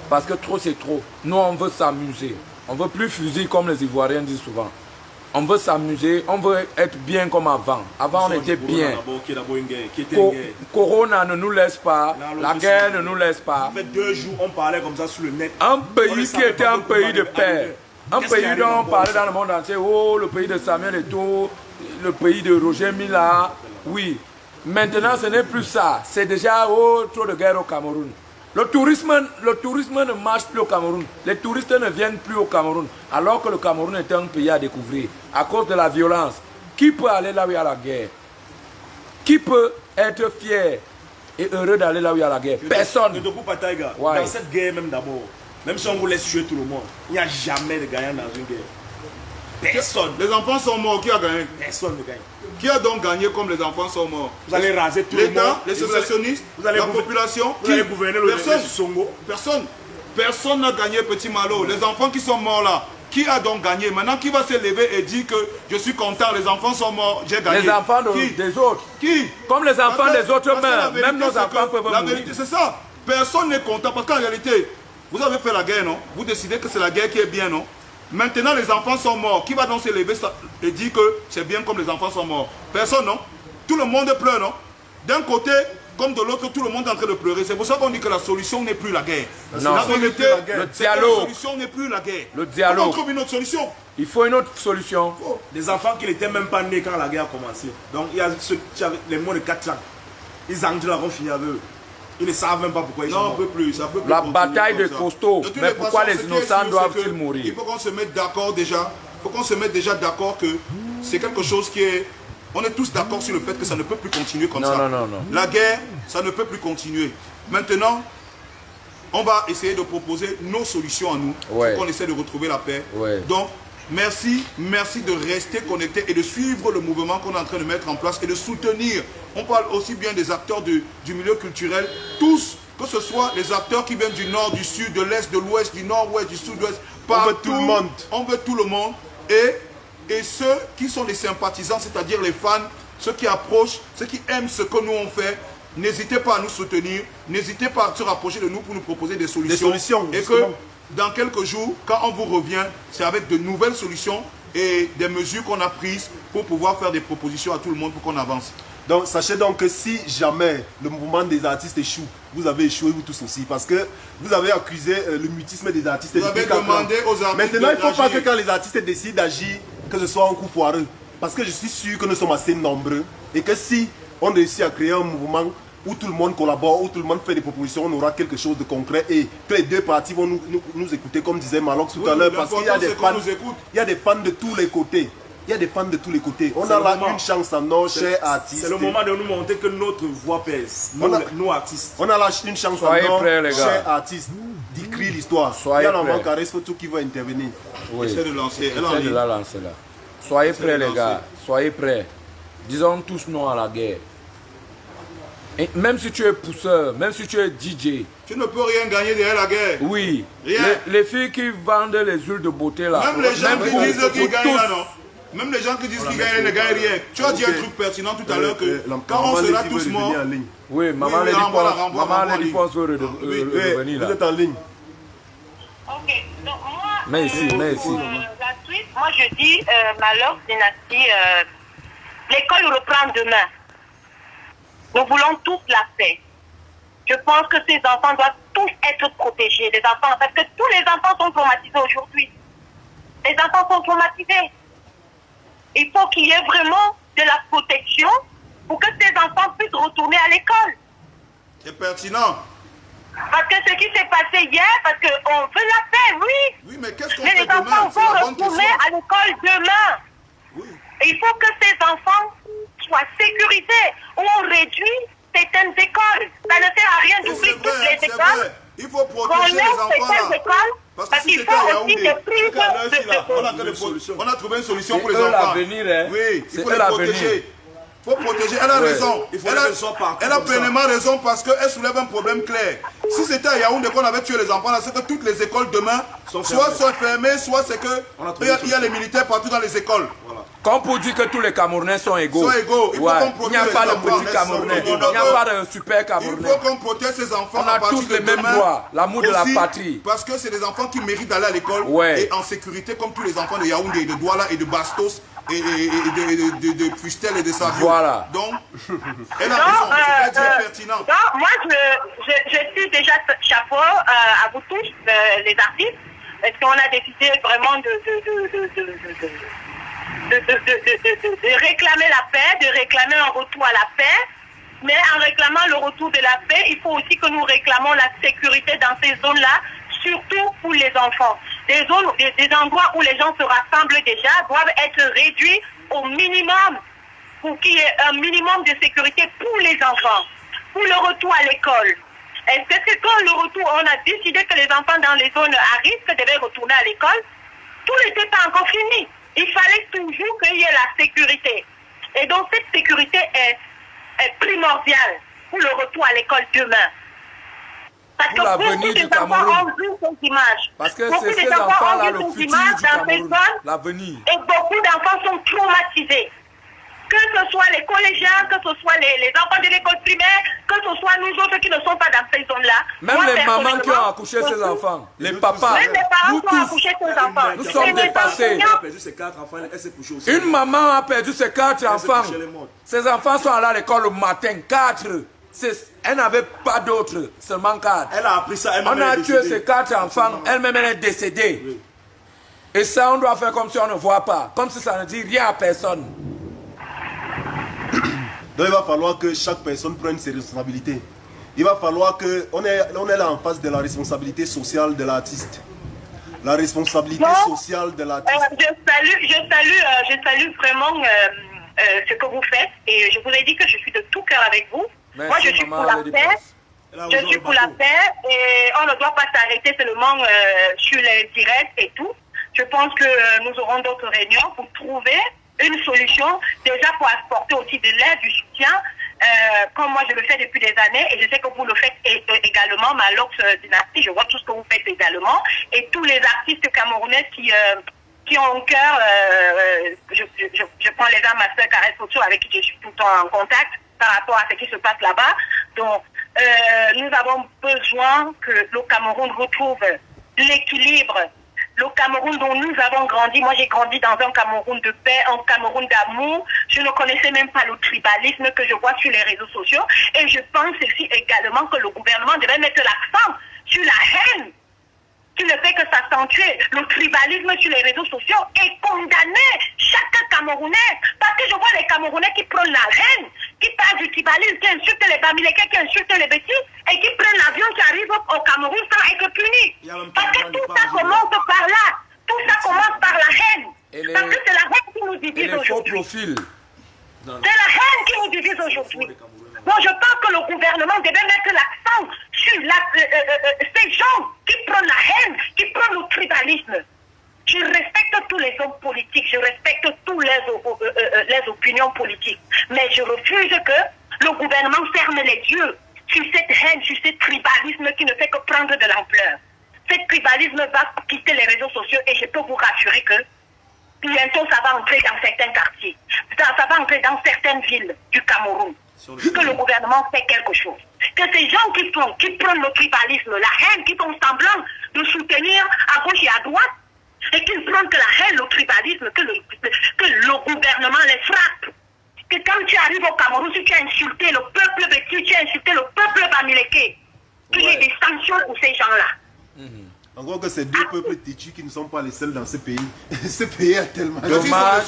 Parce que trop c'est trop. Nous on veut s'amuser. On veut plus fusil comme les Ivoiriens disent souvent. On veut s'amuser, on veut être bien comme avant. Avant on était bien. Corona ne nous laisse pas, la guerre ne nous laisse pas. Ça fait 2 jours, on parlait comme ça sur le net. Un pays qui était un pays de paix. Un pays dont on parlait dans le monde entier. Oh, le pays de Samuel Eto'o, le pays de Roger Mila. Oui. Maintenant, ce n'est plus ça. C'est déjà trop de guerre au Cameroun. Le tourisme ne marche plus au Cameroun. Les touristes ne viennent plus au Cameroun. Alors que le Cameroun est un pays à découvrir. À cause de la violence. Qui peut aller là où il y a la guerre? Qui peut être fier et heureux d'aller là où il y a la guerre? Personne. Ne te coupe pas, Taïga. Ouais. Dans cette guerre même d'abord, même si on vous laisse tuer tout le monde, il n'y a jamais de gagnant dans une guerre. Personne. Les enfants sont morts, qui a gagné? Personne ne gagne. Qui a donc gagné comme les enfants sont morts? Vous allez raser tout le monde. L'État, les sécessionnistes, la population. Vous allez gouverner le Songo. Personne n'a gagné, petit Malo. Les enfants qui sont morts là, qui a donc gagné? Maintenant, qui va se lever et dire que je suis content, les enfants sont morts, j'ai gagné? Les enfants des autres. Qui? Comme les enfants des autres meurent, même nos enfants peuvent La mourir. vérité, c'est ça. Personne n'est content parce qu'en réalité, vous avez fait la guerre, non? Vous décidez que c'est la guerre qui est bien, non? Maintenant, les enfants sont morts. Qui va donc se lever et dire que c'est bien comme les enfants sont morts? Personne, non? Tout le monde pleure, non? D'un côté comme de l'autre, tout le monde est en train de pleurer. C'est pour ça qu'on dit que la solution n'est plus la guerre. Non, la vérité, le dialogue. La solution n'est plus la guerre. Le dialogue. On trouve une autre solution. Il faut une autre solution. Des enfants qui n'étaient même pas nés quand la guerre a commencé. Donc il y a les mots de 4 ans. Ils Angela vont finir avec eux. Ils ne savent même pas pourquoi ils sont Non, on morts. peut plus. Ça peut plus La continuer bataille comme de ça. costaud. De toutes Mais les pourquoi façons, les ce qui est innocents sûr, doivent-ils c'est que mourir? Il faut qu'on se mette d'accord déjà. Il faut qu'on se mette déjà d'accord que c'est quelque chose qui est... On est tous d'accord sur le fait que ça ne peut plus continuer comme ça. Non. La guerre, ça ne peut plus continuer. Maintenant, on va essayer de proposer nos solutions à nous. Ouais. Pour qu'on essaie de retrouver la paix. Ouais. Donc, merci de rester connectés et de suivre le mouvement qu'on est en train de mettre en place et de soutenir. On parle aussi bien des acteurs du milieu culturel, tous, que ce soit les acteurs qui viennent du nord, du sud, de l'est, de l'ouest, du nord-ouest, du sud-ouest, On veut tout le monde. On veut tout le monde. Et ceux qui sont les sympathisants, c'est-à-dire les fans, ceux qui approchent, ceux qui aiment ce que nous on fait, n'hésitez pas à nous soutenir, n'hésitez pas à se rapprocher de nous pour nous proposer des solutions. Des solutions, et justement. que dans quelques jours, quand on vous revient, c'est avec de nouvelles solutions et des mesures qu'on a prises pour pouvoir faire des propositions à tout le monde pour qu'on avance. Donc sachez donc que si jamais le mouvement des artistes échoue, vous avez échoué vous tous aussi, parce que vous avez accusé le mutisme des artistes. Vous avez demandé aux artistes Maintenant il ne faut pas d'agir. que quand les artistes décident d'agir, que ce soit un coup foireux. Parce que je suis sûr que nous sommes assez nombreux et que si on réussit à créer un mouvement où tout le monde collabore, où tout le monde fait des propositions, on aura quelque chose de concret et que les deux parties vont nous écouter comme disait Malox tout Oui, à l'heure, parce qu'il y a l'important, des c'est qu'on fans, nous écoute. il y a des fans de tous les côtés. Il y a des fans de tous les côtés. On C'est a le là moment. une chance à nos chers artistes. C'est le moment de nous montrer que notre voix pèse. On a- Nous artistes. On a là une chance Soyez à nos prêts, les gars. chers artistes d'écrire l'histoire. Soyez Il y a l'enfant prêts. Carré tout qui va intervenir. Oui. Essaie de lancer. Elle en Essaie de ligne. la lancer là. Soyez prêts de les lancer. gars, soyez prêts. Disons tous non à la guerre. Et même si tu es pousseur, même si tu es DJ, Tu ne peux rien gagner derrière la guerre. oui, Rien. les filles qui vendent les huiles de beauté là, Même les gens qui vous, disent qu'ils vous gagnent tous, là, non. Même les gens qui disent qu'ils gagnent, ils ne gagnent rien. Tu as dit un truc pertinent tout à l'heure que quand on sera tous morts, oui, maman oui, Lady renvoie la, Ponce, renvoie, maman renvoie, Lady dit. Ponce veut Oui, revenir Vous là. êtes en ligne. Ok, donc moi, Mais ici, mais ici. pour, la suite, moi je dis, Malox Dynastie, l'école reprend demain. Nous voulons tous la paix. Je pense que ces enfants doivent tous être protégés, les enfants, parce que tous les enfants sont traumatisés aujourd'hui. Les enfants sont traumatisés. Il faut qu'il y ait vraiment de la protection pour que ces enfants puissent retourner à l'école. c'est pertinent. Parce que ce qui s'est passé hier, parce qu'on veut la paix, oui. Oui, mais qu'est-ce qu'on Mais fait les enfants demain? C'est la vont bonne retourner question. à l'école demain. Oui. Et il faut que ces enfants soient sécurisés, ou on réduit certaines écoles. Ça ne sert à rien Et d'ouvrir c'est toutes vrai, les c'est écoles. vrai. Il faut On protéger les laisse enfants certaines là. écoles, Parce que parce si qu'il c'était faut à aussi Yaoundé, des prises jusqu'à l'heure, si là, on a trouvé une solution pour les C'est eux enfants. l'avenir, hein. Oui, il C'est faut eux les l'avenir. protéger. Il faut protéger. Elle a Ouais. raison. Il faudrait qu'elle soit partout Elle a comme ça. pleinement raison parce qu'elle soulève un problème clair. Si c'était à Yaoundé qu'on avait tué les enfants, là, c'est que toutes les écoles demain Sont soit fermées. sont fermées, soit c'est que On a trouvé il y a les militaires partout dans les écoles. Comme pour dire que tous les Camerounais sont égaux. Sont égaux. Il faut qu'on Il n'y a protège pas les de enfants. petits Camerounais, il Il n'y faut a que- pas de super Il Camerounais. faut qu'on protège ces enfants On a à partir tous de les mêmes demain. droits, l'amour de la Aussi, patrie. Parce que c'est des enfants qui méritent d'aller à l'école Ouais. et en sécurité comme tous les enfants de Yaoundé, et de Douala et de Bastos et de Fustel et de Savio. Voilà. Donc, elle a raison, c'est très pertinent. Donc, moi, je suis déjà chapeau à vous tous, les artistes, parce qu'on a décidé vraiment de réclamer la paix, de réclamer un retour à la paix. Mais en réclamant le retour de la paix, il faut aussi que nous réclamons la sécurité dans ces zones-là, surtout pour les enfants. Des zones, des endroits où les gens se rassemblent déjà doivent être réduits au minimum pour qu'il y ait un minimum de sécurité pour les enfants, pour le retour à l'école. Est-ce que quand le retour, on a décidé que les enfants dans les zones à risque devaient retourner à l'école, tout n'était pas encore fini. Il fallait toujours qu'il y ait la sécurité. Et donc cette sécurité est primordiale pour le retour à l'école demain. Parce Pour que l'avenir beaucoup du des enfants Cameroun. ont vu ces images. Parce que Beaucoup c'est des ces enfants enfants-là ont le vu ces futur images du dans ces Cameroun, zones. l'avenir. Et beaucoup d'enfants sont traumatisés. Que ce soit les collégiens, que ce soit les enfants de l'école primaire, que ce soit nous autres qui ne sommes pas dans ces zones-là. Même Moi, les mamans qui ont personnellement, accouché ces je- enfants, les papas, Même les parents nous qui ont tous, accouché ces enfants. nous sommes Et les dépassés. Elle enseignants, a perdu ses 4 enfants, elle s'est couchée aussi. une maman a perdu ses 4 enfants. couché les morts. Ses enfants sont allés à l'école le matin, 4. Elle n'avait pas d'autres, seulement 4. Elle a appris ça, elle-même. On a elle est tué décédée. ses 4 enfants, elle-même elle est décédée. Oui. Et ça, on doit faire comme si on ne voit pas, comme si ça ne dit rien à personne. Donc il va falloir que chaque personne prenne ses responsabilités. Il va falloir que... On est là en face de la responsabilité sociale de l'artiste. La responsabilité sociale de l'artiste. Je salue vraiment ce que vous faites. Et je vous ai dit que je suis de tout cœur avec vous. Merci, moi, je suis pour la paix. Je suis pour la paix. Et on ne doit pas s'arrêter seulement sur les directs et tout. Je pense que nous aurons d'autres réunions pour trouver une solution, déjà pour apporter aussi de l'aide, du soutien, comme moi je le fais depuis des années, et je sais que vous le faites également, Malox Dynasty, je vois tout ce que vous faites également, et tous les artistes camerounais qui ont un cœur, je prends les âmes, ma soeur Caresse Photo, avec qui je suis tout le temps en contact par rapport à ce qui se passe là-bas. Donc, nous avons besoin que le Cameroun retrouve l'équilibre. Le Cameroun dont nous avons grandi, moi j'ai grandi dans un Cameroun de paix, un Cameroun d'amour. Je ne connaissais même pas le tribalisme que je vois sur les réseaux sociaux. Et je pense aussi également que le gouvernement devrait mettre l'accent sur la haine, sur le fait que ça s'accentue, le tribalisme sur les réseaux sociaux et condamner chaque Camerounais. Parce que je vois les Camerounais qui prennent la haine, qui parlent du tribalisme, qui insultent les Bamileke, qui insultent les Bétis, et qui prennent l'avion, qui arrivent au Cameroun sans être punis. Parce que tout ça commence par là. Tout ça commence par la haine. Parce que c'est la haine qui nous divise aujourd'hui. C'est la haine qui nous divise aujourd'hui. Bon, je pense que le gouvernement devait mettre l'accent sur ces gens qui prennent la haine, qui prennent le tribalisme. Je respecte tous les hommes politiques, je respecte tous les opinions politiques, mais je refuse que le gouvernement ferme les yeux sur cette haine, sur ce tribalisme qui ne fait que prendre de l'ampleur. Ce tribalisme va quitter les réseaux sociaux et je peux vous rassurer que bientôt ça va entrer dans certains quartiers, ça va entrer dans certaines villes du Cameroun. Que le gouvernement fait quelque chose. Que ces gens qui prennent le tribalisme, la haine, qui font semblant de soutenir à gauche et à droite, et qui ne prennent que la haine, le tribalisme, que le gouvernement les frappe. Que quand tu arrives au Cameroun, si tu as insulté le peuple Bétu, tu as insulté le peuple Bamileke, qu'il y ait des sanctions pour ces gens-là. Encore que ces deux peuples têtus qui ne sont pas les seuls dans ce pays. Ce pays a tellement... Dommage.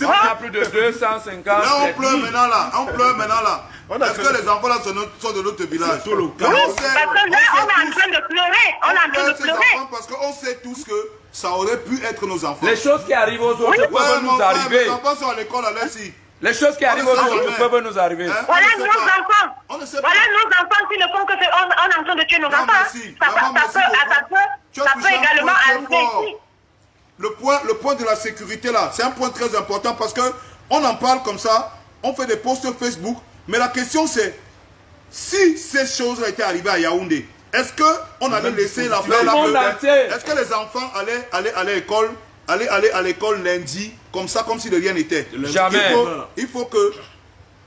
On a plus de 250. Là, on pleure maintenant là. On pleure maintenant là. Est-ce que les enfants là sont de notre village? Tout le cas. Parce que là, on est en train de pleurer. On est en train de pleurer. Parce qu'on sait tous que ça aurait pu être nos enfants. Les choses qui arrivent aux autres peuvent nous arriver. Les enfants sont à l'école à l'aise. Les choses qui arrivent aux autres peuvent nous arriver. Voilà nos enfants. Voilà nos enfants qui ne font que on est en train de tuer nos enfants. Ça peut également arriver ici. Le point de la sécurité là, c'est un point très important parce que on en parle comme ça, on fait des posts sur Facebook, mais la question c'est si ces choses étaient arrivées à Yaoundé, est-ce qu'on allait laisser la fleur là? Est-ce que les enfants allaient à l'école? Aller à l'école lundi, comme ça, comme si de rien n'était. Jamais. Il faut que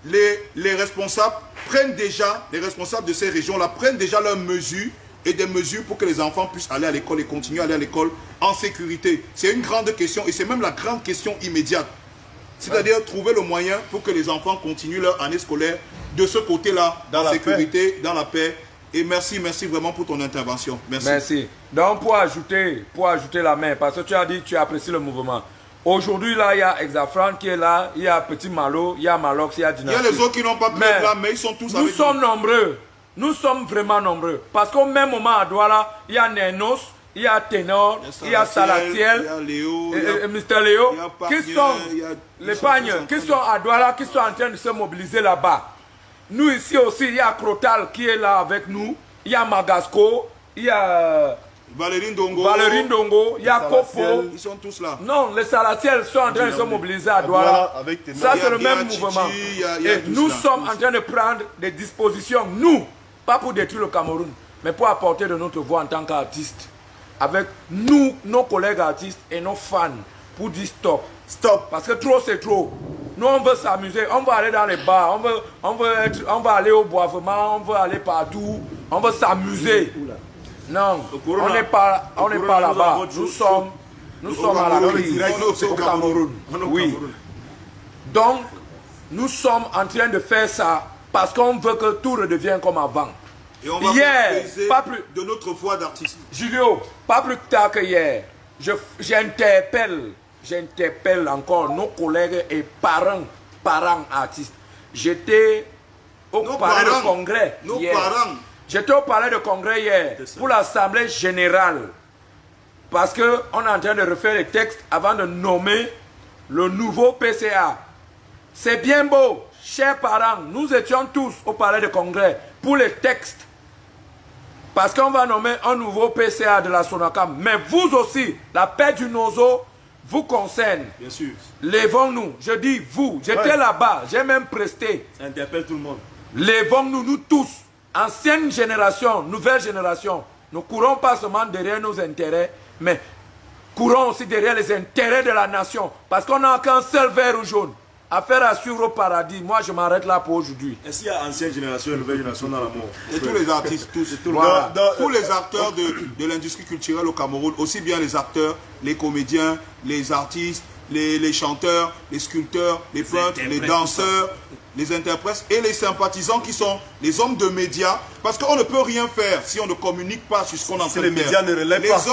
les responsables prennent déjà, les responsables de ces régions-là, prennent déjà leurs mesures et des mesures pour que les enfants puissent aller à l'école et continuer à aller à l'école en sécurité. C'est une grande question et c'est même la grande question immédiate. C'est-à-dire trouver le moyen pour que les enfants continuent leur année scolaire de ce côté-là, dans la sécurité, dans la paix. Et merci vraiment pour ton intervention. Merci. Donc pour ajouter la main, parce que tu as dit que tu apprécies le mouvement. Aujourd'hui, là, il y a Exafran qui est là, il y a Petit Malo, il y a Malox, il y a Dynasty. Il y a les autres qui n'ont pas pu être là, mais ils sont tous avec nous. Nous sommes nombreux. Nous sommes vraiment nombreux. Parce qu'au même moment à Douala, il y a Nenos, il y a Ténor, il y a Salatiel, il y a Léo, Mr. Léo, qui sont les pagnes, qui sont à Douala, qui sont en train de se mobiliser là-bas. Nous ici aussi, il y a Crotal qui est là avec nous, il y a Magasco, il y a Valérine Dongo, il y a Kopo. Ils sont tous là. Non, les Salatiels sont en train de se mobiliser à Douala. Ça, c'est le même mouvement. Et nous sommes en train de prendre des dispositions, nous, pas pour détruire le Cameroun, mais pour apporter de notre voix en tant qu'artistes. Avec nous, nos collègues artistes et nos fans, pour dire stop. Stop. Parce que trop, c'est trop. Nous, on veut s'amuser, on va aller dans les bars, on va aller au boivement, on veut aller partout, on veut s'amuser. Non, on n'est pas là-bas. Nous sommes à la crise au Cameroun. Oui. Donc, nous sommes en train de faire ça parce qu'on veut que tout redevienne comme avant. Et on va pas plus de notre voix d'artiste. Julio, pas plus tard que hier, j'interpelle encore nos collègues et parents artistes. J'étais au palais de congrès hier. J'étais au palais de congrès hier pour l'Assemblée générale. Parce qu'on est en train de refaire les textes avant de nommer le nouveau PCA. C'est bien beau, chers parents, nous étions tous au palais de congrès pour les textes. Parce qu'on va nommer un nouveau PCA de la Sonacam. Mais vous aussi, la paix du Nozo vous concerne. Bien sûr. Lèvons-nous. Je dis vous. J'étais là-bas. J'ai même presté. Ça interpelle tout le monde. Lèvons-nous, nous tous. Ancienne génération, nouvelle génération. Ne courons pas seulement derrière nos intérêts, mais courons aussi derrière les intérêts de la nation. Parce qu'on n'a qu'un seul vert ou jaune. Affaire à suivre au paradis. Moi, je m'arrête là pour aujourd'hui. Est-ce qu'il y a ancienne génération et nouvelle génération dans l'amour? Et tous les artistes, tous. Voilà. Tous les acteurs de l'industrie culturelle au Cameroun, aussi bien les acteurs, les comédiens, les artistes, les chanteurs, les sculpteurs, les peintres, les danseurs, les interprètes et les sympathisants qui sont les hommes de médias. Parce qu'on ne peut rien faire si on ne communique pas sur ce qu'on est en train de faire. Les médias ne relèvent pas. Les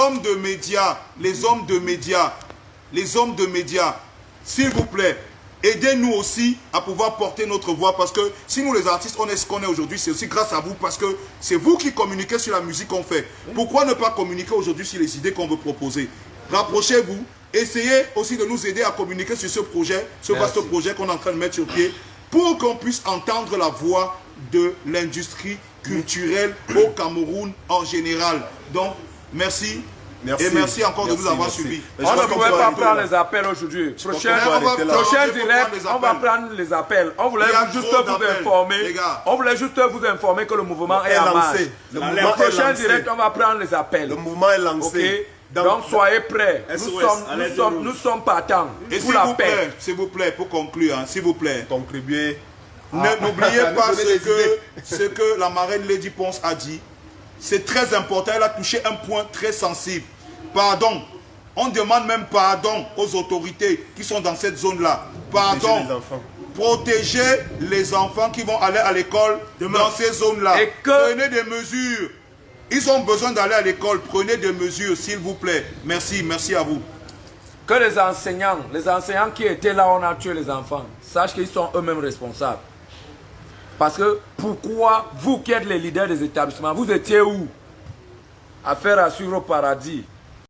hommes de médias, s'il vous plaît, aidez-nous aussi à pouvoir porter notre voix parce que si nous les artistes on est ce qu'on est aujourd'hui, c'est aussi grâce à vous parce que c'est vous qui communiquez sur la musique qu'on fait. Pourquoi ne pas communiquer aujourd'hui sur les idées qu'on veut proposer? Rapprochez-vous, essayez aussi de nous aider à communiquer sur ce projet, ce vaste projet qu'on est en train de mettre sur pied pour qu'on puisse entendre la voix de l'industrie culturelle au Cameroun en général. Donc, merci. Merci. Et merci encore de nous avoir suivis. On ne pouvait pas prendre les appels aujourd'hui. Prochain direct, on va prendre les appels. On voulait juste vous informer. On voulait juste vous informer que le mouvement est en marche. Le prochain direct, on va prendre les appels. Le mouvement est lancé. Donc soyez prêts. Nous sommes partants. Et s'il vous plaît, pour conclure, s'il vous plaît, contribuer. N'oubliez pas ce que la marraine Lady Ponce a dit. C'est très important, elle a touché un point très sensible. Pardon. On demande même pardon aux autorités qui sont dans cette zone-là. Pardon. Protéger les enfants qui vont aller à l'école dans ces zones-là. Prenez des mesures. Ils ont besoin d'aller à l'école. Prenez des mesures, s'il vous plaît. Merci, merci à vous. Que les enseignants qui étaient là, on a tué les enfants. Sachent qu'ils sont eux-mêmes responsables. Parce que pourquoi vous qui êtes les leaders des établissements, vous étiez où? Affaire à suivre au paradis.